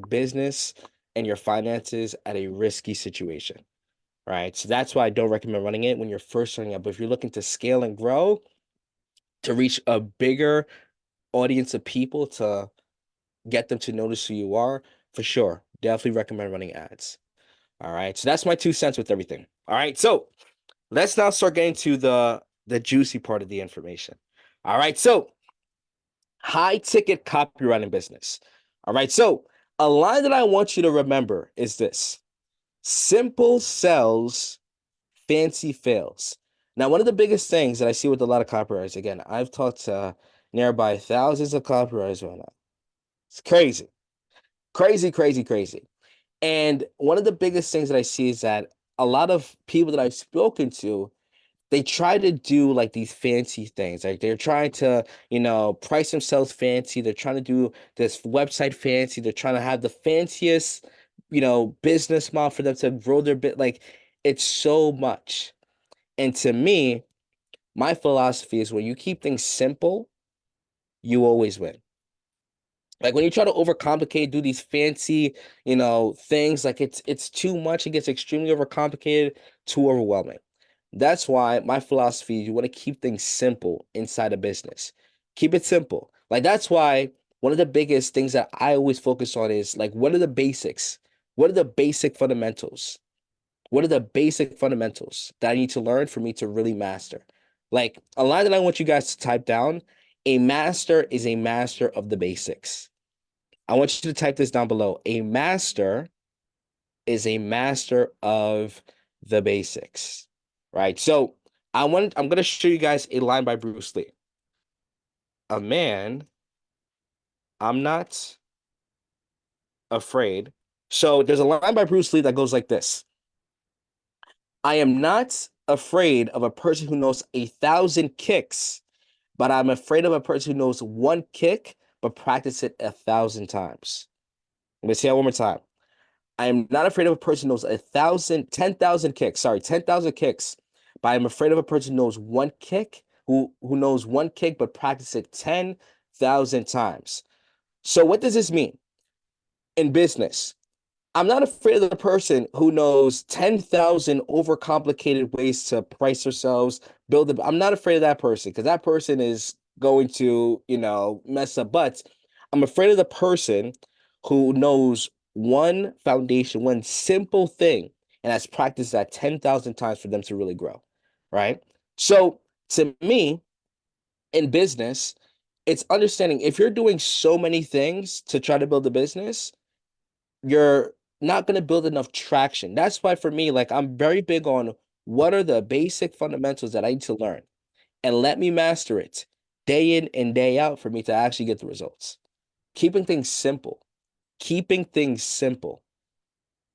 business and your finances at a risky situation, right? So that's why I don't recommend running it when you're first starting out. But if you're looking to scale and grow, to reach a bigger audience of people, to get them to notice who you are, for sure, definitely recommend running ads. All right. So that's my 2 cents with everything. All right. So let's now start getting to the juicy part of the information. All right. So high ticket copywriting business. All right. So a line that I want you to remember is this: simple sells, fancy fails. Now, one of the biggest things that I see with a lot of copywriters, again, I've talked to nearby thousands of copywriters right now. It's crazy, crazy, crazy, crazy. And one of the biggest things that I see is that a lot of people that I've spoken to, they try to do like these fancy things. Like they're trying to, price themselves fancy. They're trying to do this website fancy. They're trying to have the fanciest, business model for them to grow their bit. Like it's so much. And to me, my philosophy is when you keep things simple, you always win. Like when you try to overcomplicate, do these fancy, things, like it's too much. It gets extremely overcomplicated, too overwhelming. That's why my philosophy is you want to keep things simple inside a business. Keep it simple. Like that's why one of the biggest things that I always focus on is like what are the basics? What are the basic fundamentals? What are the basic fundamentals that I need to learn for me to really master? Like a line that I want you guys to type down, a master is a master of the basics. I want you to type this down below. A master is a master of the basics, right? So I'm going to show you guys a line by Bruce Lee. A man, I'm not afraid. So there's a line by Bruce Lee that goes like this: I am not afraid of a person who knows 1,000 kicks, but I'm afraid of a person who knows one kick, but practice it 1,000 times. Let me say that one more time. I am not afraid of a person who knows 10,000 kicks. Sorry, 10,000 kicks. But I'm afraid of a person who knows one kick, who knows one kick, but practice it 10,000 times. So what does this mean in business? I'm not afraid of the person who knows 10,000 overcomplicated ways to price themselves, build it. I'm not afraid of that person because that person is going to, mess up. But I'm afraid of the person who knows one foundation, one simple thing, and has practiced that 10,000 times for them to really grow. Right. So to me, in business, it's understanding if you're doing so many things to try to build a business, you're not going to build enough traction. That's why for me, like I'm very big on what are the basic fundamentals that I need to learn and let me master it day in and day out for me to actually get the results. Keeping things simple. Keeping things simple.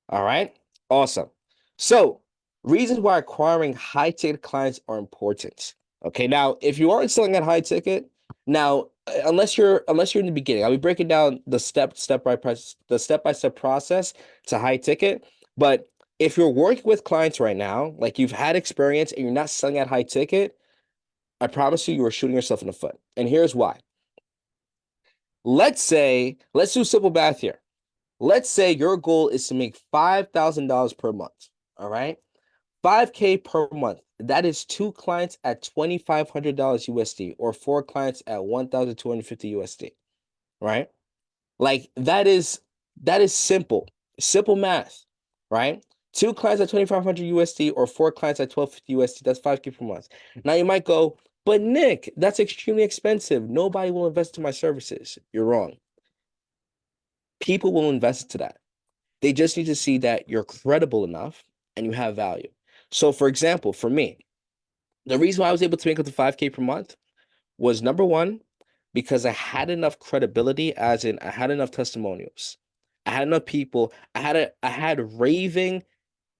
All right. Awesome. So, reasons why acquiring high ticket clients are important. Okay. Now, if you aren't selling at high ticket, now unless you're in the beginning, I'll be breaking down the step by step process to high ticket. But if you're working with clients right now, like you've had experience and you're not selling at high ticket, I promise you, you are shooting yourself in the foot. And here's why. Let's do simple math here. Let's say your goal is to make $5,000 per month. All right. 5K per month. That is two clients at $2,500 USD or four clients at 1,250 USD. Right. Like that is simple math. Right. Two clients at 2,500 USD or four clients at 1,250 USD. That's 5K per month. Now you might go, but Nick, that's extremely expensive. Nobody will invest in my services. You're wrong. People will invest into that. They just need to see that you're credible enough and you have value. So, for example, for me, the reason why I was able to make up to 5K per month was number one, because I had enough credibility, as in I had enough testimonials. I had enough people. I had raving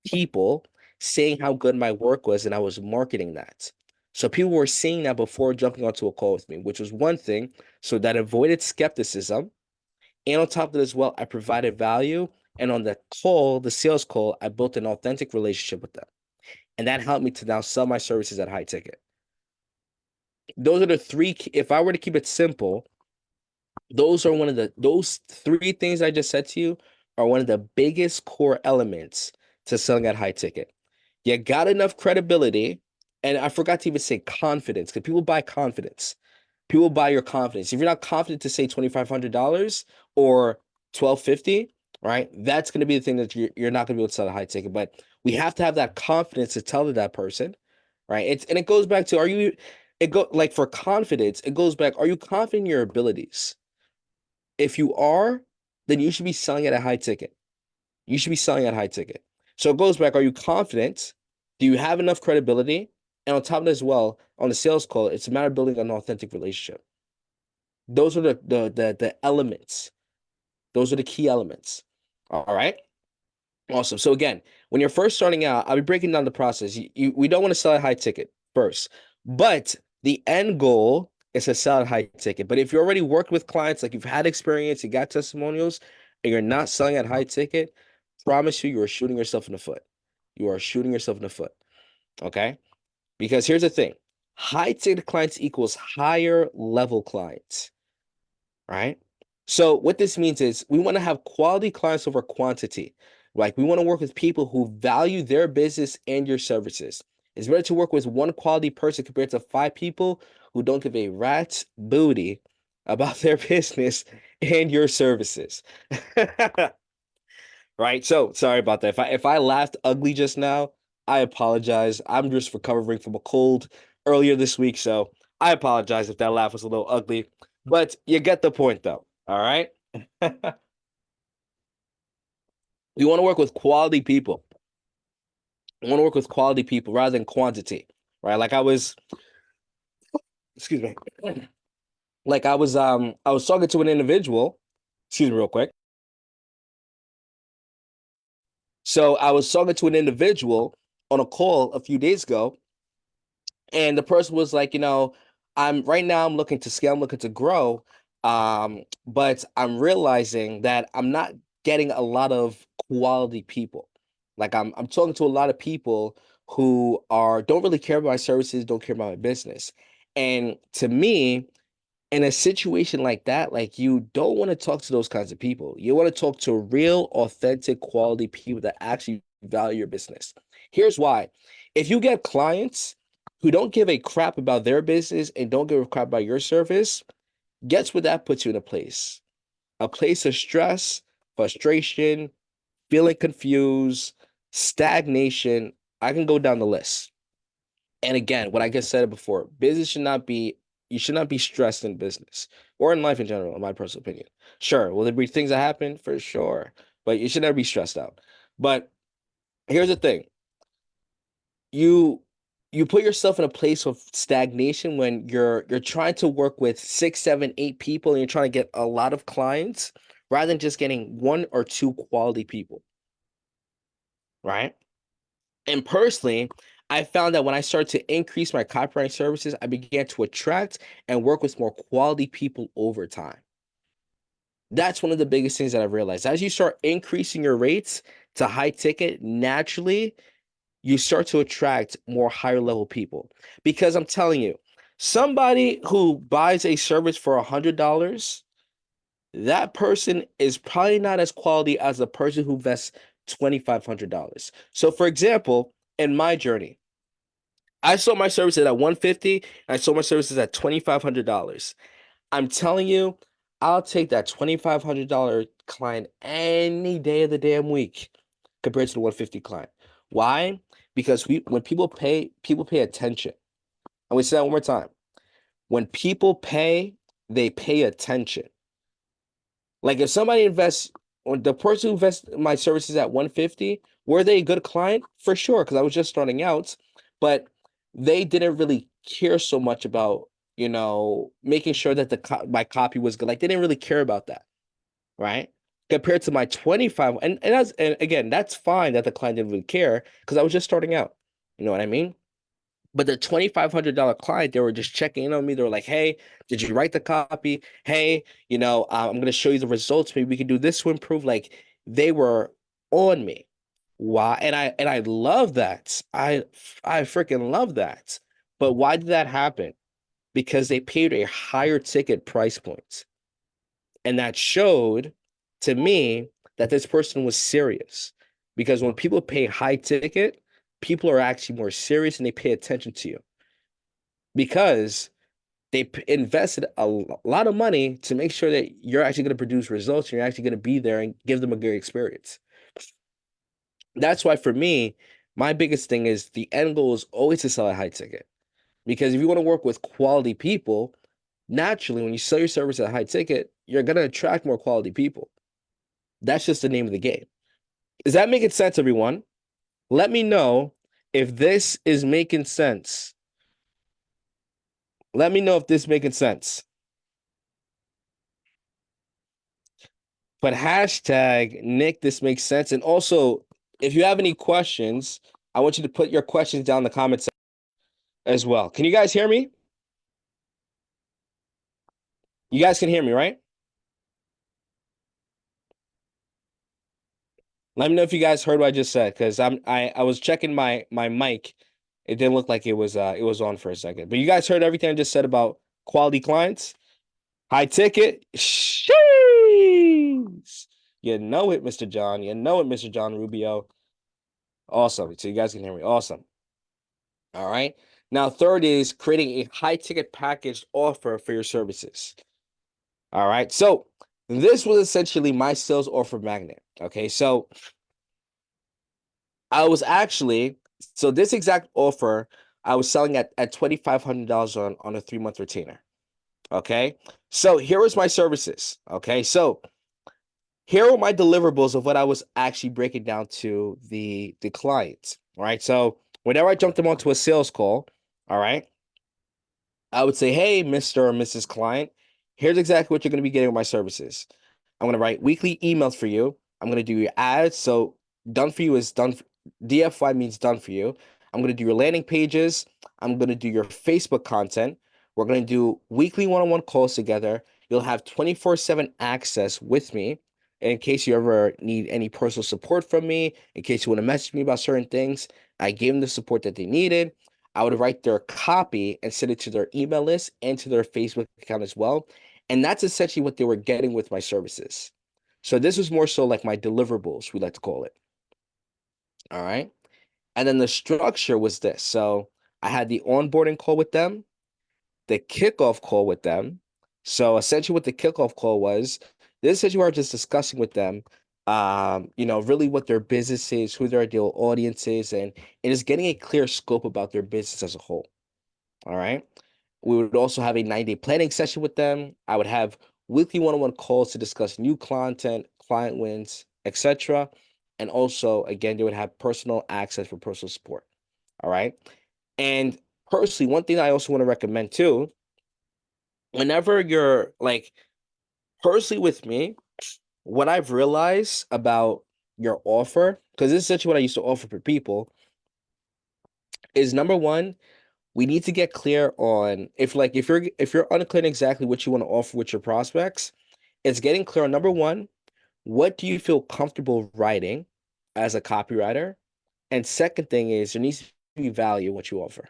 people saying how good my work was, and I was marketing that. So people were seeing that before jumping onto a call with me, which was one thing. So that avoided skepticism. And on top of that as well, I provided value. And on the call, the sales call, I built an authentic relationship with them. And that helped me to now sell my services at high ticket. Those are the three. If I were to keep it simple, those three things I just said to you are one of the biggest core elements to selling at high ticket. You got enough credibility, and I forgot to even say confidence, because people buy confidence. People buy your confidence. If you're not confident to say $2,500 or 1,250, right? That's going to be the thing that you're not going to be able to sell at high ticket. But we have to have that confidence to tell to that person, right? And it goes back to, like for confidence, it goes back, are you confident in your abilities? If you are, then you should be selling at a high ticket. You should be selling at high ticket. So it goes back, are you confident? Do you have enough credibility? And on top of that as well, on the sales call, it's a matter of building an authentic relationship. Those are the elements. Those are the key elements. All right. Awesome. So again, when you're first starting out, I'll be breaking down the process. We don't want to sell at high ticket first, but the end goal is to sell at high ticket. But if you already worked with clients, like you've had experience, you got testimonials, and you're not selling at high ticket, promise you, you are shooting yourself in the foot. You are shooting yourself in the foot. Okay. Because here's the thing, high ticket clients equals higher level clients, right? So what this means is we want to have quality clients over quantity. Like we want to work with people who value their business and your services. It's better to work with one quality person compared to 5 people who don't give a rat's booty about their business and your services. Right? So sorry about that. If I laughed ugly just now, I apologize. I'm just recovering from a cold earlier this week, so I apologize if that laugh was a little ugly. But you get the point though. All right. We want to work with quality people. We want to work with quality people rather than quantity. Right? Excuse me. Like I was talking to an individual, excuse me real quick. So I was talking to an individual on a call a few days ago, and the person was like, I'm right now I'm looking to scale, I'm looking to grow. But I'm realizing that I'm not getting a lot of quality people. Like I'm talking to a lot of people who don't really care about my services, don't care about my business. And to me, in a situation like that, like you don't want to talk to those kinds of people. You want to talk to real, authentic, quality people that actually value your business. Here's why. If you get clients who don't give a crap about their business and don't give a crap about your service, guess what that puts you in a place? A place of stress, frustration, feeling confused, stagnation. I can go down the list. And again, what I just said before, you should not be stressed in business or in life in general, in my personal opinion. Sure, will there be things that happen? For sure. But you should never be stressed out. But here's the thing. You you put yourself in a place of stagnation when you're trying to work with 6, 7, 8 people and you're trying to get a lot of clients rather than just getting one or two quality people, right? And personally, I found that when I started to increase my copywriting services, I began to attract and work with more quality people over time. That's one of the biggest things that I've realized. As you start increasing your rates to high ticket, naturally, you start to attract more higher level people. Because I'm telling you, somebody who buys a service for $100, that person is probably not as quality as the person who invests $2,500. So, for example, in my journey, I sold my services at 150 and I sold my services at $2,500. I'm telling you, I'll take that $2,500 client any day of the damn week compared to the 150 client. Why? Because when people pay attention. And we say that one more time. When people pay, they pay attention. Like if somebody invests, or the person who invests in my services at 150, were they a good client? For sure, because I was just starting out, but they didn't really care so much about, making sure that my copy was good. Like they didn't really care about that, right? Compared to my 25, and again, that's fine that the client didn't really care because I was just starting out. You know what I mean? But the $2,500 client, they were just checking in on me. They were like, "Hey, did you write the copy? Hey, I'm going to show you the results. Maybe we can do this to improve." Like they were on me. Why? And I love that. I freaking love that. But why did that happen? Because they paid a higher ticket price point. And that showed to me that this person was serious. Because when people pay high ticket, people are actually more serious and they pay attention to you because they invested a lot of money to make sure that you're actually going to produce results and you're actually going to be there and give them a good experience. That's why for me, my biggest thing is the end goal is always to sell a high ticket. Because if you want to work with quality people, naturally, when you sell your service at a high ticket, you're going to attract more quality people. That's just the name of the game. Is that making sense, everyone? Let me know if this is making sense. Let me know if this is making sense. But hashtag Nick, this makes sense. And also, if you have any questions, I want you to put your questions down in the comments as well. Can you guys hear me? You guys can hear me, right? Let me know if you guys heard what I just said, because I was checking my mic. It didn't look like it was on for a second. But you guys heard everything I just said about quality clients, high ticket. Sheesh. You know it, Mr. John. You know it, Mr. John Rubio. Awesome. So you guys can hear me. Awesome. All right. Now, third is creating a high ticket package offer for your services. All right. So this was essentially my sales offer magnet. Okay. So I was actually, so this exact offer, I was selling at $2,500 on a 3-month retainer. Okay. So here was my services. Okay. So here are my deliverables of what I was actually breaking down to the clients. All right. So whenever I jumped them onto a sales call, all right, I would say, "Hey, Mr. or Mrs. Client, here's exactly what you're going to be getting with my services. I'm going to write weekly emails for you. I'm going to do your ads. So done for you is done. DFY means done for you. I'm going to do your landing pages. I'm going to do your Facebook content. We're going to do weekly one-on-one calls together. You'll have 24/7 access with me in case you ever need any personal support from me, in case you want to message me about certain things." I gave them the support that they needed. I would write their copy and send it to their email list and to their Facebook account as well. And that's essentially what they were getting with my services. So this was more so like my deliverables, we like to call it. All right. And then the structure was this. So I had the onboarding call with them, the kickoff call with them. So essentially what the kickoff call was, this is essentially where I was just discussing with them, really what their business is, who their ideal audience is, and it is getting a clear scope about their business as a whole. All right. We would also have a 90-day planning session with them. I would have weekly one-on-one calls to discuss new content, client wins, etc. And also, again, they would have personal access for personal support. All right. And personally, one thing I also want to recommend too, whenever you're like personally with me, what I've realized about your offer, because this is essentially what I used to offer for people, is number one, we need to get clear on if you're unclear on exactly what you want to offer with your prospects, it's getting clear on number one, what do you feel comfortable writing as a copywriter? And second thing is there needs to be value in what you offer.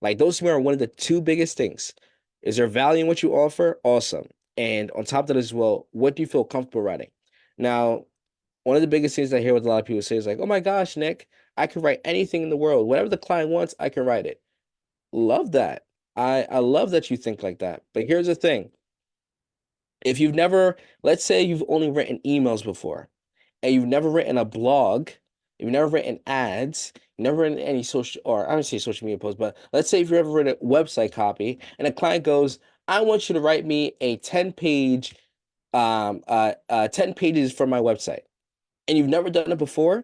Like those to me are one of the two biggest things. Is there value in what you offer? Awesome. And on top of that as well, what do you feel comfortable writing? Now, one of the biggest things I hear with a lot of people say is like, "Oh my gosh, Nick, I can write anything in the world. Whatever the client wants, I can write it." Love that. I love that you think like that. But here's the thing. If you've never, let's say you've only written emails before and you've never written a blog, you've never written ads, you've never written any social, or I don't say social media posts, but let's say if you've ever written a website copy and a client goes, "I want you to write me a 10 pages for my website." And you've never done it before,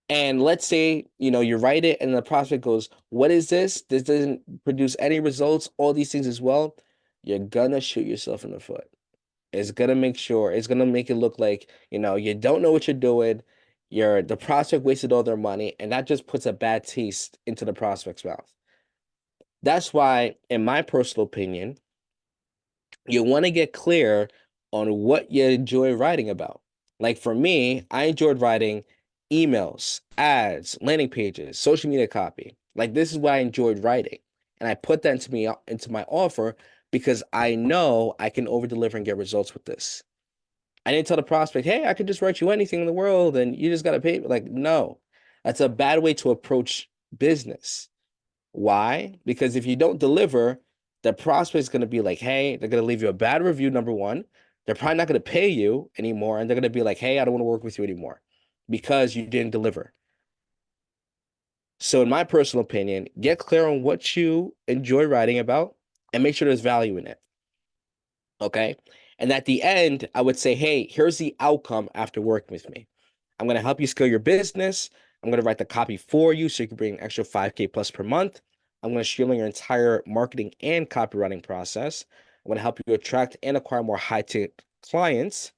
and let's say, you write it and the prospect goes, "What is this? This doesn't produce any results," all these things as well. You're gonna shoot yourself in the foot. It's gonna make it look like, you don't know what you're doing. the prospect wasted all their money, and that just puts a bad taste into the prospect's mouth. That's why, in my personal opinion, you want to get clear on what you enjoy writing about. Like for me, I enjoyed writing emails, ads, landing pages, social media copy. Like this is what I enjoyed writing. And I put that into my offer because I know I can over deliver and get results with this. I didn't tell the prospect, hey, I could just write you anything in the world and you just got to pay me. Like, no, that's a bad way to approach business. Why? Because if you don't deliver, the prospect is going to be like, hey, they're going to leave you a bad review, number one. They're probably not going to pay you anymore. And they're going to be like, hey, I don't want to work with you anymore because you didn't deliver. So, in my personal opinion, get clear on what you enjoy writing about and make sure there's value in it. Okay. And at the end, I would say, hey, here's the outcome after working with me. I'm going to help you scale your business. I'm going to write the copy for you so you can bring an extra 5K plus per month. I'm going to streamline your entire marketing and copywriting process. I'm going to help you attract and acquire more high-ticket clients.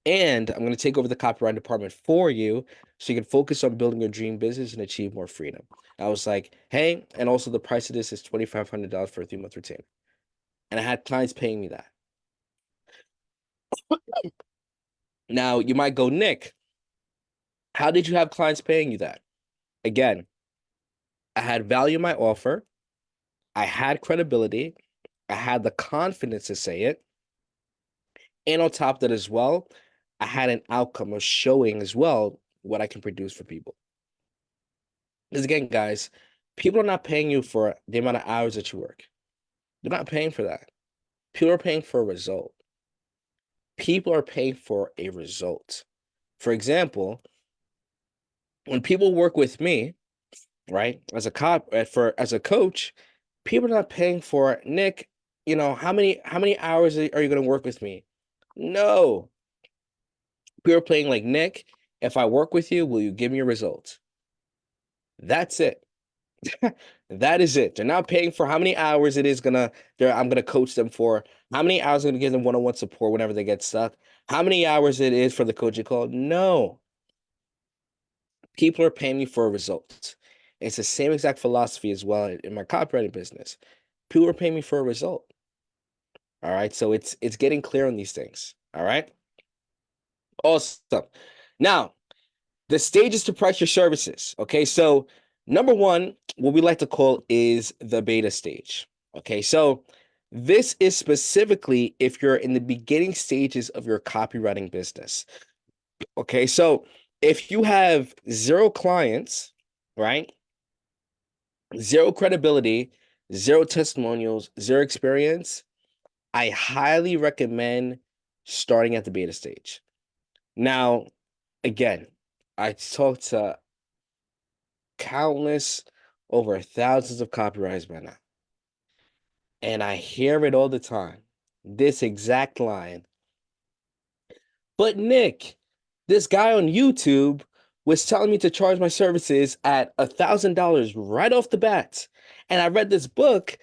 And I'm going to take over the copywriting department for you so you can focus on building your dream business and achieve more freedom. I was like, hey, and also the price of this is $2,500 for a 3-month retainer. And I had clients paying me that. Now, you might go, Nick, how did you have clients paying you that? Again, I had value in my offer. I had credibility. I had the confidence to say it. And on top of that as well, I had an outcome of showing as well what I can produce for people. Because again, guys, people are not paying you for the amount of hours that you work. They're not paying for that. People are paying for a result. People are paying for a result. For example, when people work with me, right, as a coach, people are not paying for Nick. How many hours are you going to work with me? No, people are playing like Nick. If I work with you, will you give me a result? That's it. That is it. They're not paying for how many hours it is I'm gonna coach them for, how many hours I'm gonna give them one-on-one support whenever they get stuck, how many hours it is for the coaching call. No, people are paying me for a result. It's the same exact philosophy as well in my copywriting business. People are paying me for a result. All right. So it's getting clear on these things. All right. Awesome. Now, the stages to price your services. Okay. So number one, what we like to call is the beta stage. Okay. So this is specifically if you're in the beginning stages of your copywriting business. Okay. So if you have 0 clients, right? 0 credibility, 0 testimonials, 0 experience, I highly recommend starting at the beta stage. Now, again, I talked to countless, over thousands of copywriters by now, and I hear it all the time. This exact line. But Nick, this guy on YouTube was telling me to charge my services at $1,000 right off the bat. And I read this book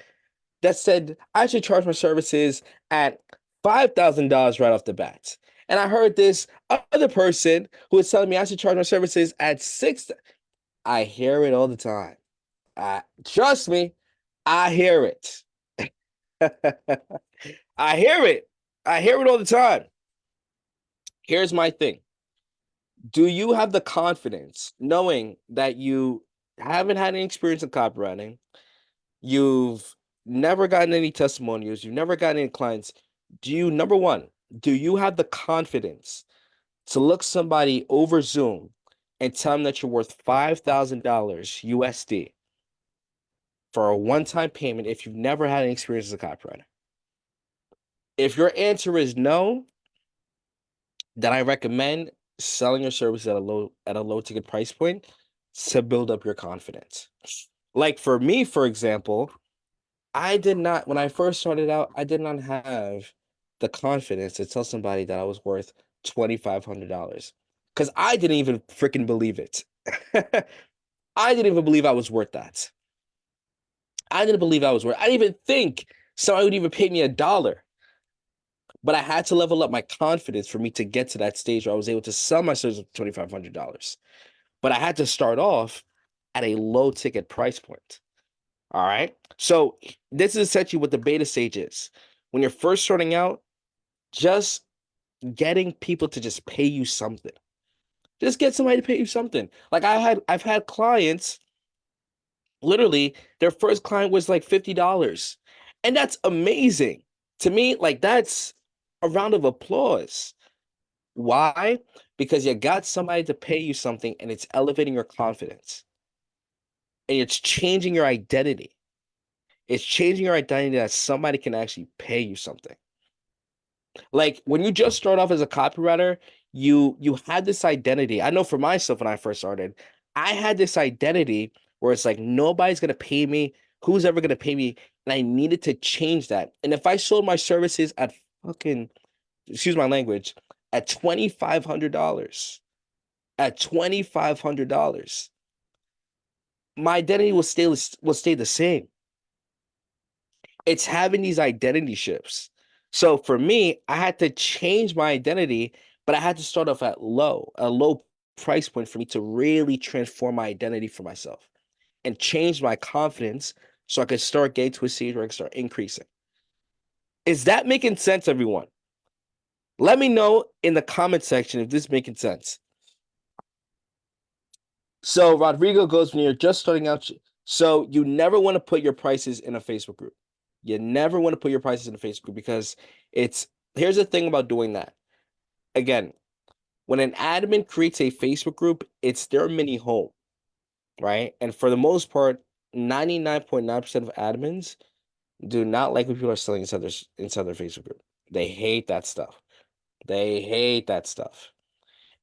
that said I should charge my services at $5,000 right off the bat. And I heard this other person who was telling me I should charge my services at 6. I hear it all the time. Trust me, I hear it. I hear it. I hear it all the time. Here's my thing. Do you have the confidence knowing that you haven't had any experience in copywriting? You've never gotten any testimonials. You've never gotten any clients. Number one, do you have the confidence to look somebody over Zoom and tell them that you're worth $5,000 USD for a one-time payment if you've never had any experience as a copywriter? If your answer is no, then I recommend selling your service at a low ticket price point to build up your confidence. Like for me, for example, I did not, when I first started out, I did not have the confidence to tell somebody that I was worth $2,500 because I didn't even freaking believe it. I didn't even believe I was worth that. I didn't even think somebody would even pay me $1. But I had to level up my confidence for me to get to that stage where I was able to sell my service for $2,500. But I had to start off at a low ticket price point. All right. So this is essentially what the beta stage is. When you're first starting out, just getting people to just pay you something. Just get somebody to pay you something. Like I've had clients, literally, their first client was like $50. And that's amazing. To me, like that's a round of applause. Why? Because you got somebody to pay you something and it's elevating your confidence. And it's changing your identity. It's changing your identity that somebody can actually pay you something. Like when you just start off as a copywriter, you had this identity. I know for myself when I first started, I had this identity where it's like nobody's gonna pay me. Who's ever gonna pay me? And I needed to change that. And if I sold my services at fucking, excuse my language, at $2,500, at $2,500, my identity will stay the same. It's having these identity shifts. So for me, I had to change my identity, but I had to start off at a low price point for me to really transform my identity for myself and change my confidence so I could start getting to a stage where I can start increasing. Is that making sense, everyone? Let me know in the comment section if this is making sense. So Rodrigo goes, when you're just starting out, so you never want to put your prices in a Facebook group. You never want to put your prices in a Facebook group because here's the thing about doing that. Again, when an admin creates a Facebook group, it's their mini home, right? And for the most part, 99.9% of admins do not like when people are selling inside their Facebook group. They hate that stuff. They hate that stuff.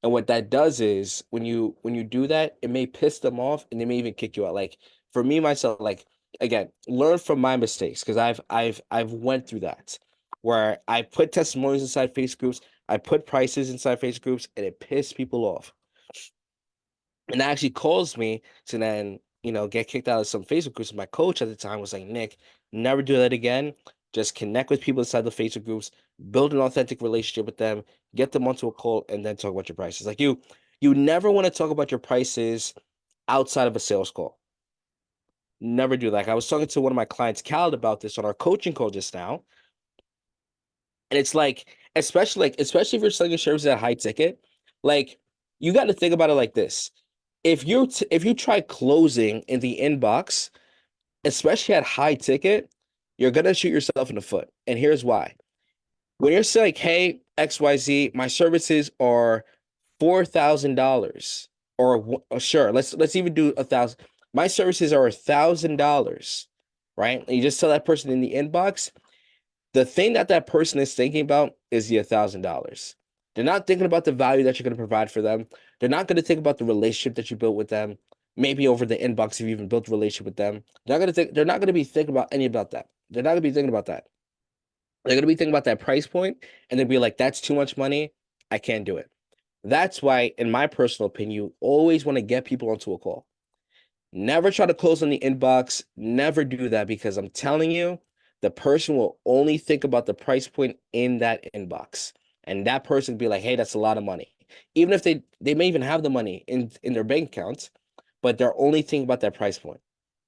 And what that does is when you do that, it may piss them off and they may even kick you out. Like for me myself, like again, learn from my mistakes because I've went through that where I put testimonials inside Facebook groups, I put prices inside Facebook groups, and it pissed people off. And that actually caused me to then, get kicked out of some Facebook groups. My coach at the time was like, Nick, never do that again. Just connect with people inside the Facebook groups, build an authentic relationship with them, get them onto a call, and then talk about your prices. Like you never want to talk about your prices outside of a sales call. Never do that. Like I was talking to one of my clients, Cal, about this on our coaching call just now. And it's like, especially if you're selling your services at high ticket, like you got to think about it like this. If you try closing in the inbox, especially at high ticket, you're gonna shoot yourself in the foot. And here's why. When you're saying, hey, XYZ, my services are $4,000, or sure, let's even do 1,000. My services are $1,000, right? And you just tell that person in the inbox, the thing that that person is thinking about is the $1,000. They're not thinking about the value that you're going to provide for them. They're not going to think about the relationship that you built with them. Maybe over the inbox, if you even built a relationship with them, they're not going to be thinking about any about that. They're not going to be thinking about that. They're going to be thinking about that price point, and they'll be like, "That's too much money. I can't do it." That's why, in my personal opinion, you always want to get people onto a call. Never try to close on the inbox. Never do that because I'm telling you, the person will only think about the price point in that inbox. And that person will be like, hey, that's a lot of money. Even if they may even have the money in their bank accounts, but they're only thinking about that price point.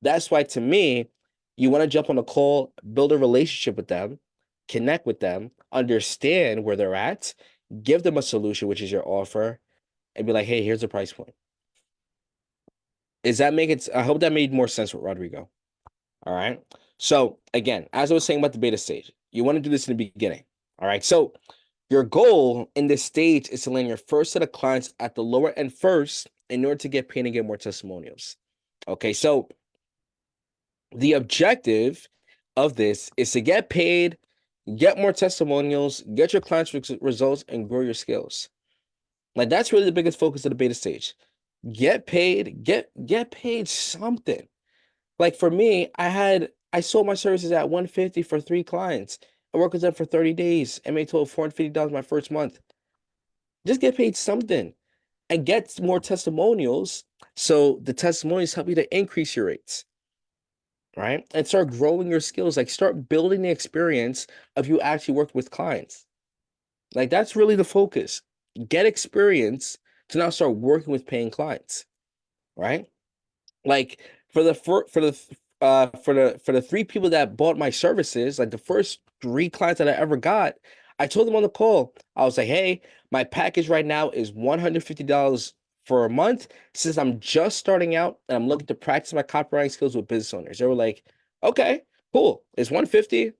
That's why to me, you want to jump on a call, build a relationship with them, connect with them, understand where they're at, give them a solution, which is your offer, and be like, hey, here's the price point. Is that make it? I hope that made more sense with Rodrigo. All right. So again, as I was saying about the beta stage, you want to do this in the beginning. All right. So your goal in this stage is to land your first set of clients at the lower end first in order to get paid and get more testimonials. Okay. So the objective of this is to get paid, get more testimonials, get your clients results, and grow your skills. Like that's really the biggest focus of the beta stage. Get paid, get paid something. Like for me, I sold my services at 150 for 3 clients. I worked with them for 30 days and made total $450 my first month. Just get paid something and get more testimonials. So the testimonials help you to increase your rates, right? And start growing your skills. Like start building the experience of you actually worked with clients. Like that's really the focus. Get experience to now start working with paying clients, right? Like for the for the three people that bought my services, like the first three clients that I ever got, I told them on the call, I was like, hey, my package right now is $150 for a month since I'm just starting out and I'm looking to practice my copywriting skills with business owners. They were like, okay, cool. It's 150.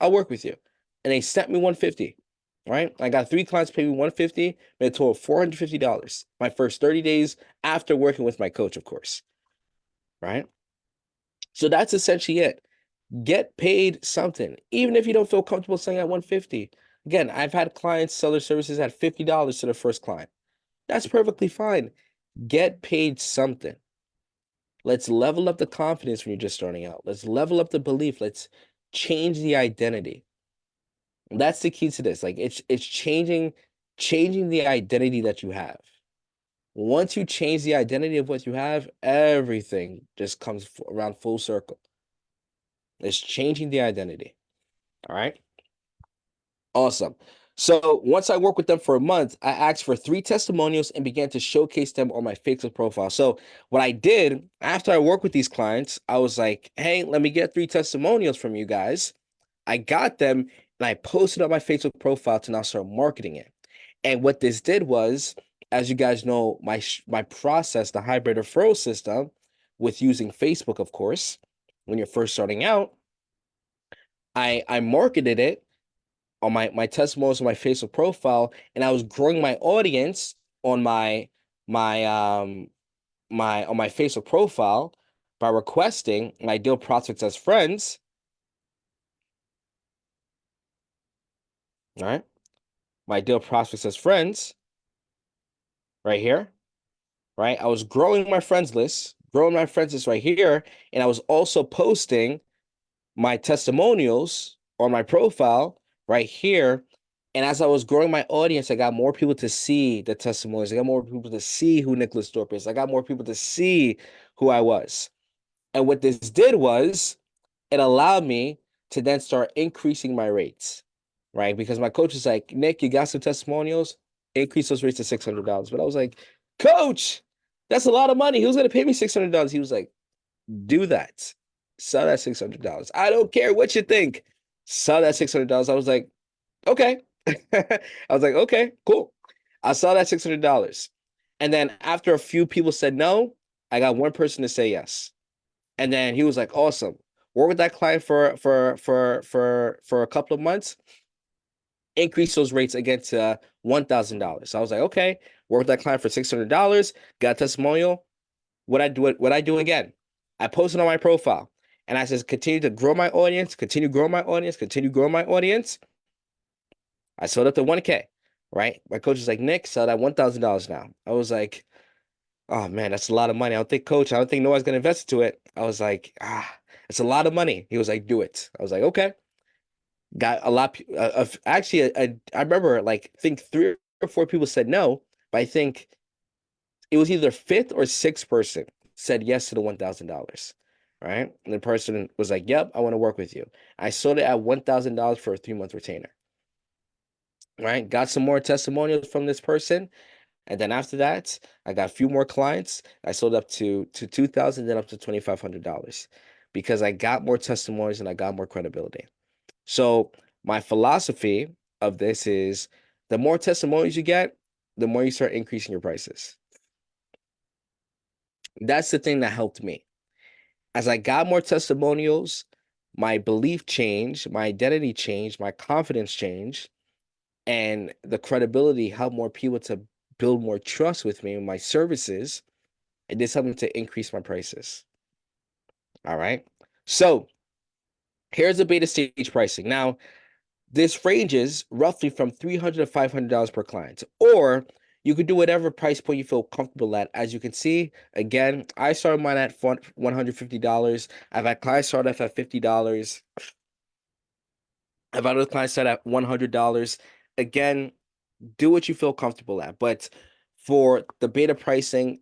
I'll work with you. And they sent me 150. Right? I got three clients pay me 150, made a total of $450 my first 30 days after working with my coach, of course. Right? So that's essentially it. Get paid something, even if you don't feel comfortable selling at 150. Again, I've had clients sell their services at $50 to their first client. That's perfectly fine. Get paid something. Let's level up the confidence when you're just starting out. Let's level up the belief. Let's change the identity. That's the key to this. Like it's changing the identity that you have. Once you change the identity of what you have, everything just comes around full circle. It's changing the identity. All right. Awesome. So once I worked with them for a month, I asked for 3 testimonials and began to showcase them on my Facebook profile. So what I did after I worked with these clients, I was like, hey, let me get 3 testimonials from you guys. I got them and I posted on my Facebook profile to now start marketing it. And what this did was, as you guys know, my process, the hybrid referral system, with using Facebook, of course, when you're first starting out, I marketed it on my testimonials on my Facebook profile, and I was growing my audience on my on my Facebook profile by requesting my ideal prospects as friends. All right, my ideal prospects as friends, right here. Right, I was growing my friends list, right here, and I was also posting my testimonials on my profile right here. And as I was growing my audience, I got more people to see the testimonials. I got more people to see who Nicholas Thorpe is. I got more people to see who I was. And what this did was it allowed me to then start increasing my rates, right? Because my coach was like, Nick, you got some testimonials, increase those rates to $600. But I was like, Coach, that's a lot of money. Who's going to pay me $600? He was like, do that. Sell that $600. I don't care what you think. Sell that $600. I was like, okay. I was like, okay, cool. I saw that $600. And then after a few people said no, I got one person to say yes. And then he was like, awesome. Work with that client for a couple of months, increase those rates again to $1,000. So I was like, okay, work with that client for $600, got a testimonial. What I do again? I posted on my profile and I says, continue to grow my audience, continue growing my audience, continue growing my audience. I sold up to 1K, right? My coach was like, Nick, sell that $1,000 now. I was like, oh man, that's a lot of money. I don't think nobody's gonna invest into it. I was like, it's a lot of money. He was like, do it. I was like, okay. Got a lot of actually, I remember like I think 3 or 4 people said no, but I think it was either fifth or sixth person said yes to the $1,000. Right. And the person was like, yep, I want to work with you. I sold it at $1,000 for a 3 month retainer. Right. Got some more testimonials from this person. And then after that, I got a few more clients. I sold up to 2,000, then up to $2,500 because I got more testimonials and I got more credibility. So my philosophy of this is the more testimonials you get, the more you start increasing your prices. That's the thing that helped me. As I got more testimonials, my belief changed, my identity changed, my confidence changed, and the credibility helped more people to build more trust with me and my services. It did something to increase my prices. All right. So here's the beta stage pricing. Now, this ranges roughly from $300 to $500 per client, or you could do whatever price point you feel comfortable at. As you can see, again, I started mine at $150. I've had clients start off at $50. I've had other clients start at $100. Again, do what you feel comfortable at. But for the beta pricing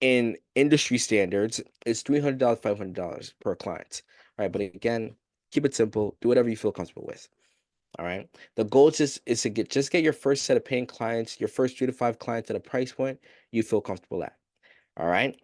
in industry standards, it's $300, $500 per client. All right. But again, keep it simple. Do whatever you feel comfortable with. All right. The goal is to get your first set of paying clients, your first 3 to 5 clients at a price point you feel comfortable at. All right.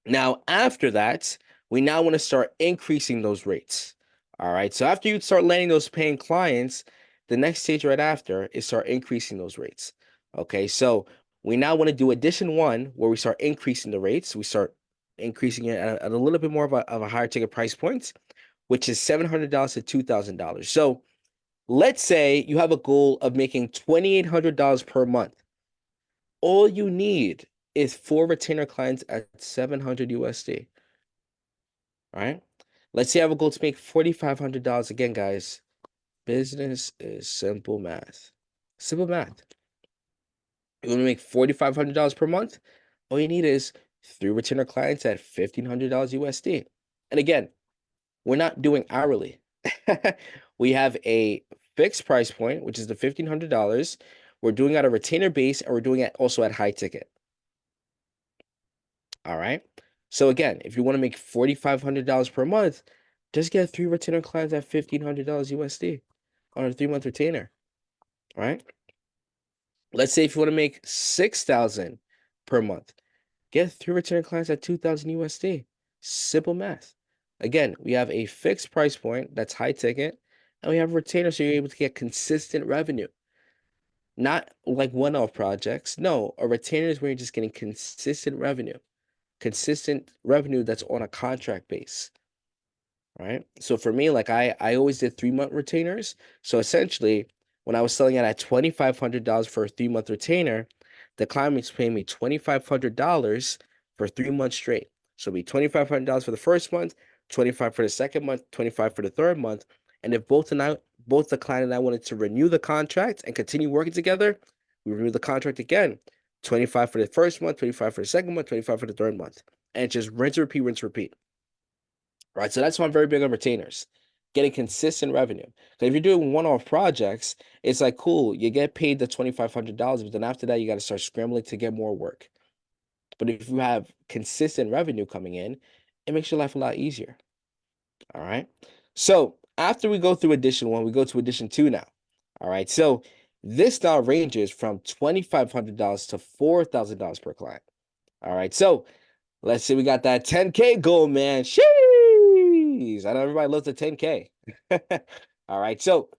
Now, after that, we now want to start increasing those rates. All right. So after you start landing those paying clients, the next stage right after is start increasing those rates. Okay. So we now want to do edition one where we start increasing the rates. We start increasing it at a little bit more of a higher ticket price point, which is $700 to $2,000. So let's say you have a goal of making $2,800 per month. All you need is 4 retainer clients at 700 USD. All right. Let's say I have a goal to make $4,500 again, guys. Business is simple math. Simple math. You want to make $4,500 per month? All you need is 3 retainer clients at $1,500 USD. And again, we're not doing hourly. We have a fixed price point, which is the $1,500. We're doing at a retainer base, and we're doing it also at high ticket. All right. So again, if you want to make $4,500 per month, just get 3 retainer clients at $1,500 USD on a 3-month retainer. All right. Let's say if you want to make 6,000 per month, get 3 retainer clients at 2,000 USD. Simple math. Again, we have a fixed price point that's high ticket, and we have a retainer, so you're able to get consistent revenue. Not like one-off projects. No, a retainer is where you're just getting consistent revenue that's on a contract base. Right. So for me, like I always did 3-month retainers. So essentially, when I was selling it at $2,500 for a 3-month retainer, the client was paying me $2,500 for 3 months straight. So it'd be $2,500 for the first month, 25 for the second month, 25 for the third month. And if both the client and I wanted to renew the contract and continue working together, we renew the contract again. 25 for the first month, 25 for the second month, 25 for the third month. And it's just rinse, repeat, rinse, repeat. Right. So that's why I'm very big on retainers, getting consistent revenue. Because if you're doing one-off projects, it's like, cool, you get paid the $2,500, but then after that, you got to start scrambling to get more work. But if you have consistent revenue coming in, it makes your life a lot easier. All right. So after we go through edition one, we go to edition two now. All right. So this now ranges from $2,500 to $4,000 per client. All right. So let's say we got that 10K goal, man. Sheesh. I know everybody loves the 10K. All right. So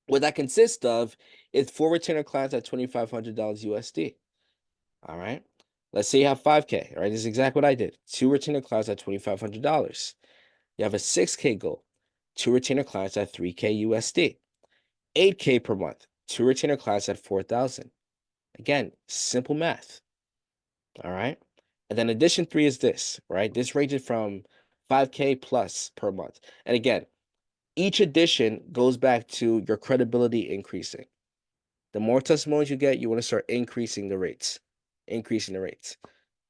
what that consists of is 4 retainer clients at $2,500 USD. All right. Let's say you have 5K. All right. This is exactly what I did. 2 retainer clients at $2,500. You have a 6K goal. 2 retainer clients at 3K USD. 8K per month. 2 retainer clients at 4,000. Again, simple math. All right. And then edition three is this, right? This ranges from 5K plus per month. And again, each edition goes back to your credibility increasing. The more testimonials you get, you want to start increasing the rates.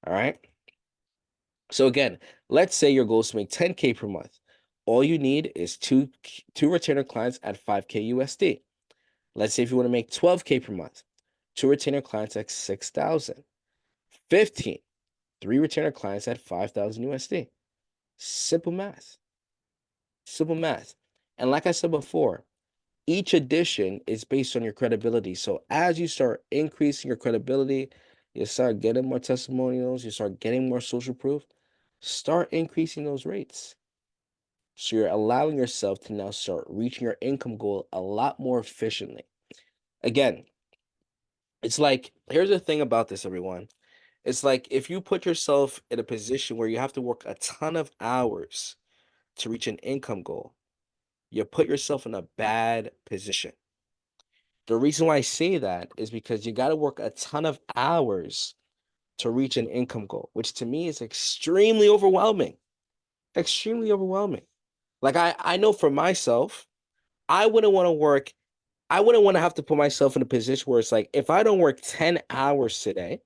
All right. So again, let's say your goal is to make 10K per month. All you need is two retainer clients at 5K USD. Let's say if you want to make 12K per month, 2 retainer clients at 6,000. 15, 3 retainer clients at 5,000 USD. Simple math. Simple math. And like I said before, each edition is based on your credibility. So as you start increasing your credibility, you start getting more testimonials, you start getting more social proof, start increasing those rates. So you're allowing yourself to now start reaching your income goal a lot more efficiently. Again, it's like, here's the thing about this, everyone. It's like if you put yourself in a position where you have to work a ton of hours to reach an income goal, you put yourself in a bad position. The reason why I say that is because you got to work a ton of hours to reach an income goal, which to me is extremely overwhelming. Extremely overwhelming. Like I know for myself, I wouldn't want to work, I wouldn't want to have to put myself in a position where it's like if I don't work 10 hours today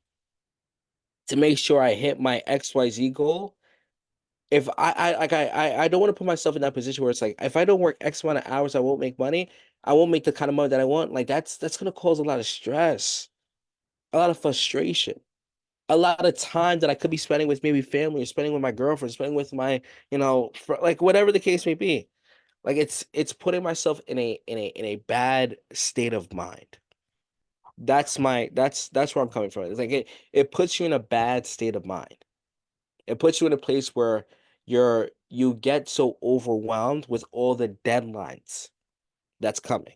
to make sure I hit my XYZ goal, if I don't want to put myself in that position where it's like if I don't work X amount of hours, I won't make money. I won't make the kind of money that I want. Like that's gonna cause a lot of stress, a lot of frustration, a lot of time that I could be spending with maybe family or spending with my girlfriend, spending with my, like whatever the case may be. Like it's putting myself in a bad state of mind. That's where I'm coming from. It's like it puts you in a bad state of mind. It puts you in a place where you get so overwhelmed with all the deadlines that's coming.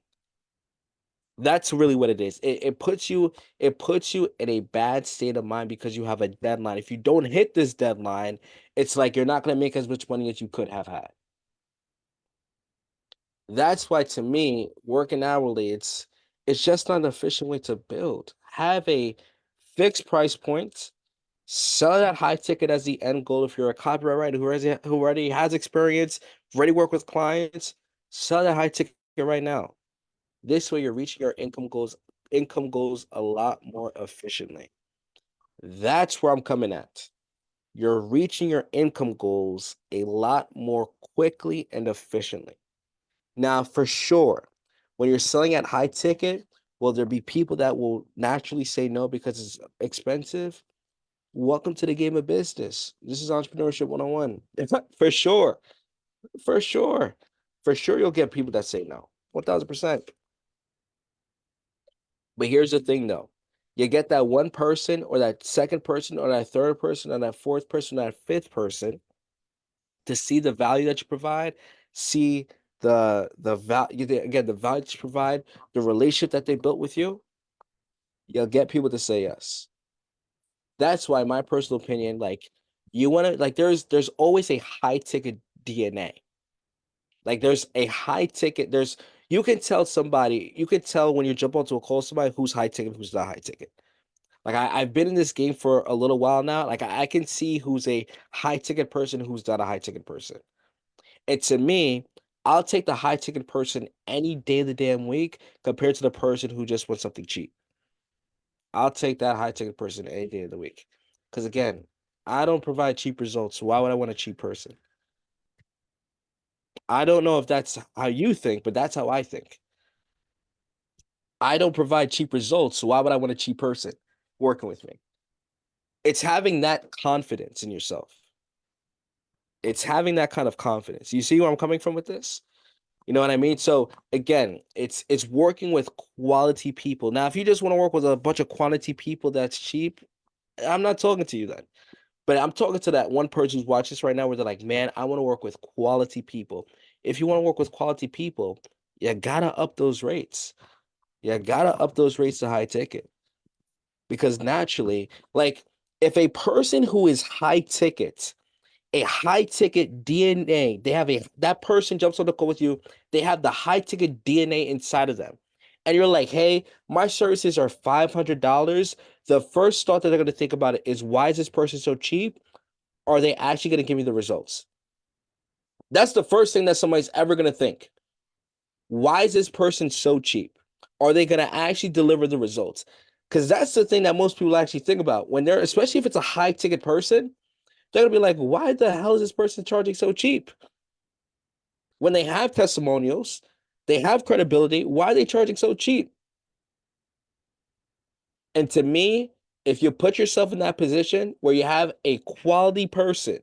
That's really what it is. It puts you in a bad state of mind because you have a deadline. If you don't hit this deadline, it's like you're not going to make as much money as you could have had. That's why to me, working hourly, it's just not an efficient way to build. Have a fixed price point, sell that high ticket as the end goal. If you're a copywriter who already has experience, already work with clients, sell that high ticket right now. This way you're reaching your income goals a lot more efficiently. That's where I'm coming at. You're reaching your income goals a lot more quickly and efficiently. Now, for sure, when you're selling at high ticket, will there be people that will naturally say no because it's expensive? Welcome to the game of business. This is entrepreneurship 101. For sure. For sure. For sure, you'll get people that say no. 1000%. But here's the thing though. You get that one person or that second person or that third person or that fourth person or that fifth person to see the value that you provide, see the value again, the value that you provide, the relationship that they built with you, you'll get people to say yes. That's why my personal opinion, like you want to like there's always a high ticket DNA. Like there's a high ticket, you can tell somebody, you can tell when you jump onto a call somebody who's high ticket, who's not high ticket. Like I've been in this game for a little while now. Like I can see who's a high ticket person, who's not a high ticket person. And to me, I'll take the high ticket person any day of the damn week compared to the person who just wants something cheap. I'll take that high ticket person any day of the week. Because again, I don't provide cheap results. So why would I want a cheap person? I don't know if that's how you think, but that's how I think. I don't provide cheap results. So why would I want a cheap person working with me? It's having that confidence in yourself. It's having that kind of confidence. You see where I'm coming from with this? You know what I mean? So again, it's working with quality people. Now, if you just want to work with a bunch of quantity people that's cheap, I'm not talking to you then. But I'm talking to that one person who's watching this right now where they're like, man, I want to work with quality people. If you want to work with quality people, you gotta up those rates. You gotta up those rates to high ticket. Because naturally, like if a person who is high ticket, a high ticket DNA. They have that person jumps on the call with you. They have the high ticket DNA inside of them. And you're like, hey, my services are $500. The first thought that they're going to think about it is, why is this person so cheap? Are they actually going to give me the results? That's the first thing that somebody's ever going to think. Why is this person so cheap? Are they going to actually deliver the results? Because that's the thing that most people actually think about when they're, especially if it's a high ticket person, they're going to be like, why the hell is this person charging so cheap? When they have testimonials, they have credibility. Why are they charging so cheap? And to me, if you put yourself in that position where you have a quality person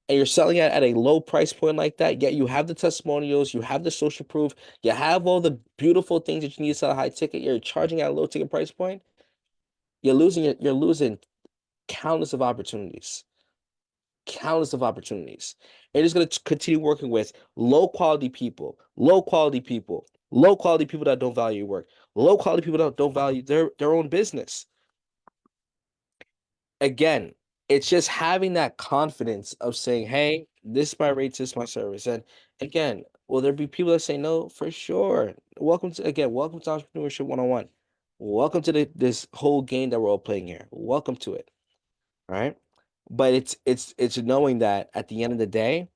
and you're selling it at a low price point like that, yet you have the testimonials, you have the social proof, you have all the beautiful things that you need to sell a high ticket, you're charging at a low ticket price point, you're losing countless of opportunities. Countless of opportunities. And you're just going to continue working with low quality people, low quality people, low quality people that don't value your work, low quality people that don't value their own business. Again, it's just having that confidence of saying, hey, this is my rates, this is my service. And again, will there be people that say no? For sure. Welcome to Entrepreneurship 101. Welcome to this whole game that we're all playing here. Welcome to it. All right. But it's knowing that at the end of the day,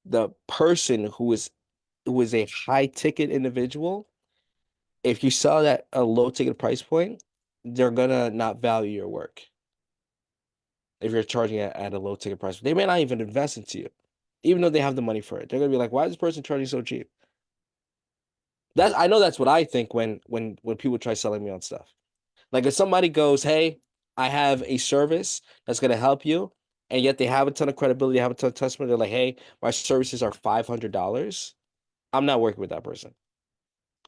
the person who is a high ticket individual, if you sell at a low ticket price point, they're gonna not value your work. If you're charging at a low ticket price, they may not even invest into you, even though they have the money for it. They're gonna be like, "Why is this person charging so cheap?" I know that's what I think when people try selling me on stuff. Like if somebody goes, "Hey, I have a service that's gonna help you," and yet they have a ton of credibility, have a ton of testimony. They're like, "Hey, my services are $500." I'm not working with that person.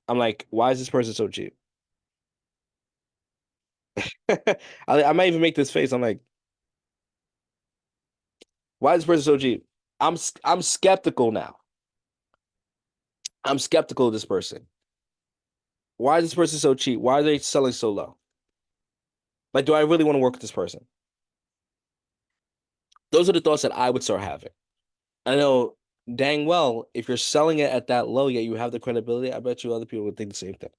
I'm like, why is this person so cheap? I might even make this face. I'm like, why is this person so cheap? I'm skeptical now. I'm skeptical of this person. Why is this person so cheap? Why are they selling so low? Like, do I really want to work with this person? Those are the thoughts that I would start having. I know dang well if you're selling it at that low, yet you have the credibility, I bet you other people would think the same thing.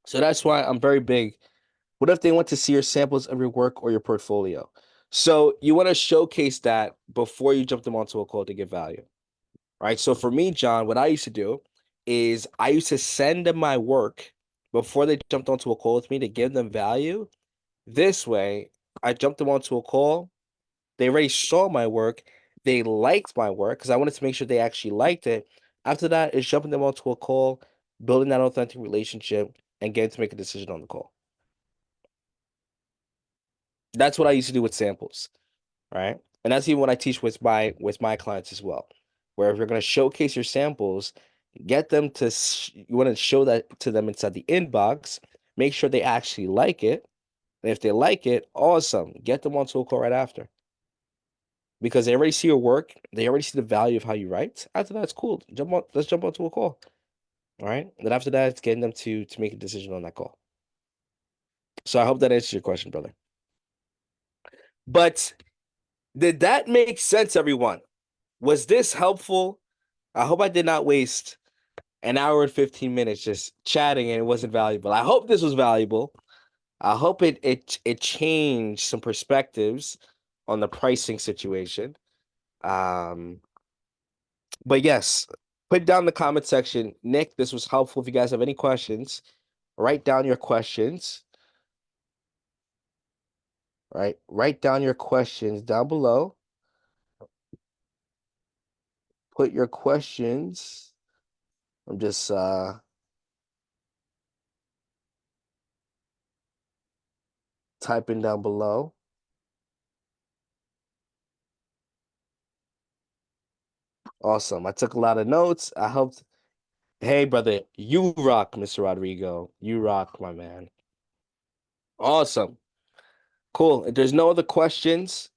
So that's why I'm very big. What if they want to see your samples of your work or your portfolio? So you want to showcase that before you jump them onto a call to get value, right? So for me, John, what I used to do is I used to send them my work before they jumped onto a call with me to give them value. This way, I jumped them onto a call. They already saw my work. They liked my work because I wanted to make sure they actually liked it. After that, it's jumping them onto a call, building that authentic relationship, and getting to make a decision on the call. That's what I used to do with samples, right? And that's even what I teach with my clients as well. Where if you're going to showcase your samples, get them to you want to show that to them inside the inbox, make sure they actually like it. And if they like it, awesome. Get them onto a call right after. Because they already see your work, they already see the value of how you write. After that, it's cool. Let's jump onto a call. All right. Then after that, it's getting them to make a decision on that call. So I hope that answers your question, brother. But did that make sense, everyone? Was this helpful? I hope I did not waste an hour and 15 minutes just chatting and it wasn't valuable. I hope this was valuable. I hope it changed some perspectives on the pricing situation. Um, but yes, put down in the comment section, Nick, this was helpful. If you guys have any questions, write down your questions. Right? Write down your questions down below. Put your questions. I'm just typing down below. Awesome. I took a lot of notes. I helped. Hey, brother, you rock, Mr. Rodrigo. You rock, my man. Awesome. Cool. If there's no other questions,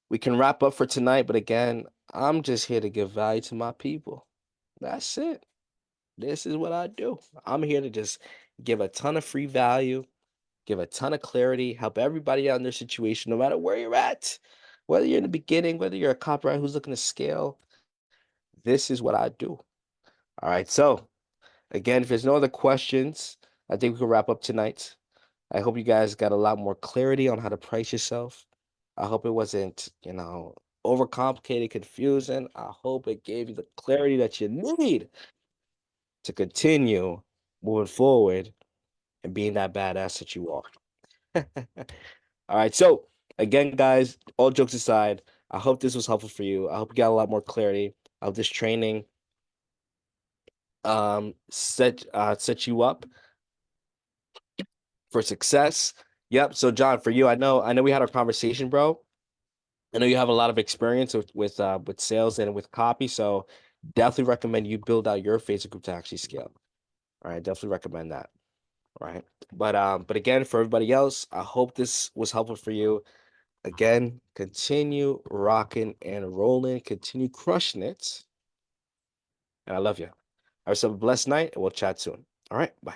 we can wrap up for tonight. But again, I'm just here to give value to my people. That's it. This is what I do. I'm here to just give a ton of free value, give a ton of clarity, help everybody out in their situation, no matter where you're at. Whether you're in the beginning, whether you're a copywriter who's looking to scale, this is what I do. All right. So, again, if there's no other questions, I think we can wrap up tonight. I hope you guys got a lot more clarity on how to price yourself. I hope it wasn't, overcomplicated, confusing. I hope it gave you the clarity that you need to continue moving forward and being that badass that you are. All right. So, again, guys, all jokes aside, I hope this was helpful for you. I hope you got a lot more clarity. I hope this training set you up for success. Yep. So John, for you, I know we had our conversation, bro. I know you have a lot of experience with sales and with copy, so definitely recommend you build out your Facebook group to actually scale. All right, definitely recommend that. All right. But again, for everybody else, I hope this was helpful for you. Again, continue rocking and rolling, continue crushing it. And I love you. Have yourself a blessed night, and we'll chat soon. All right, bye.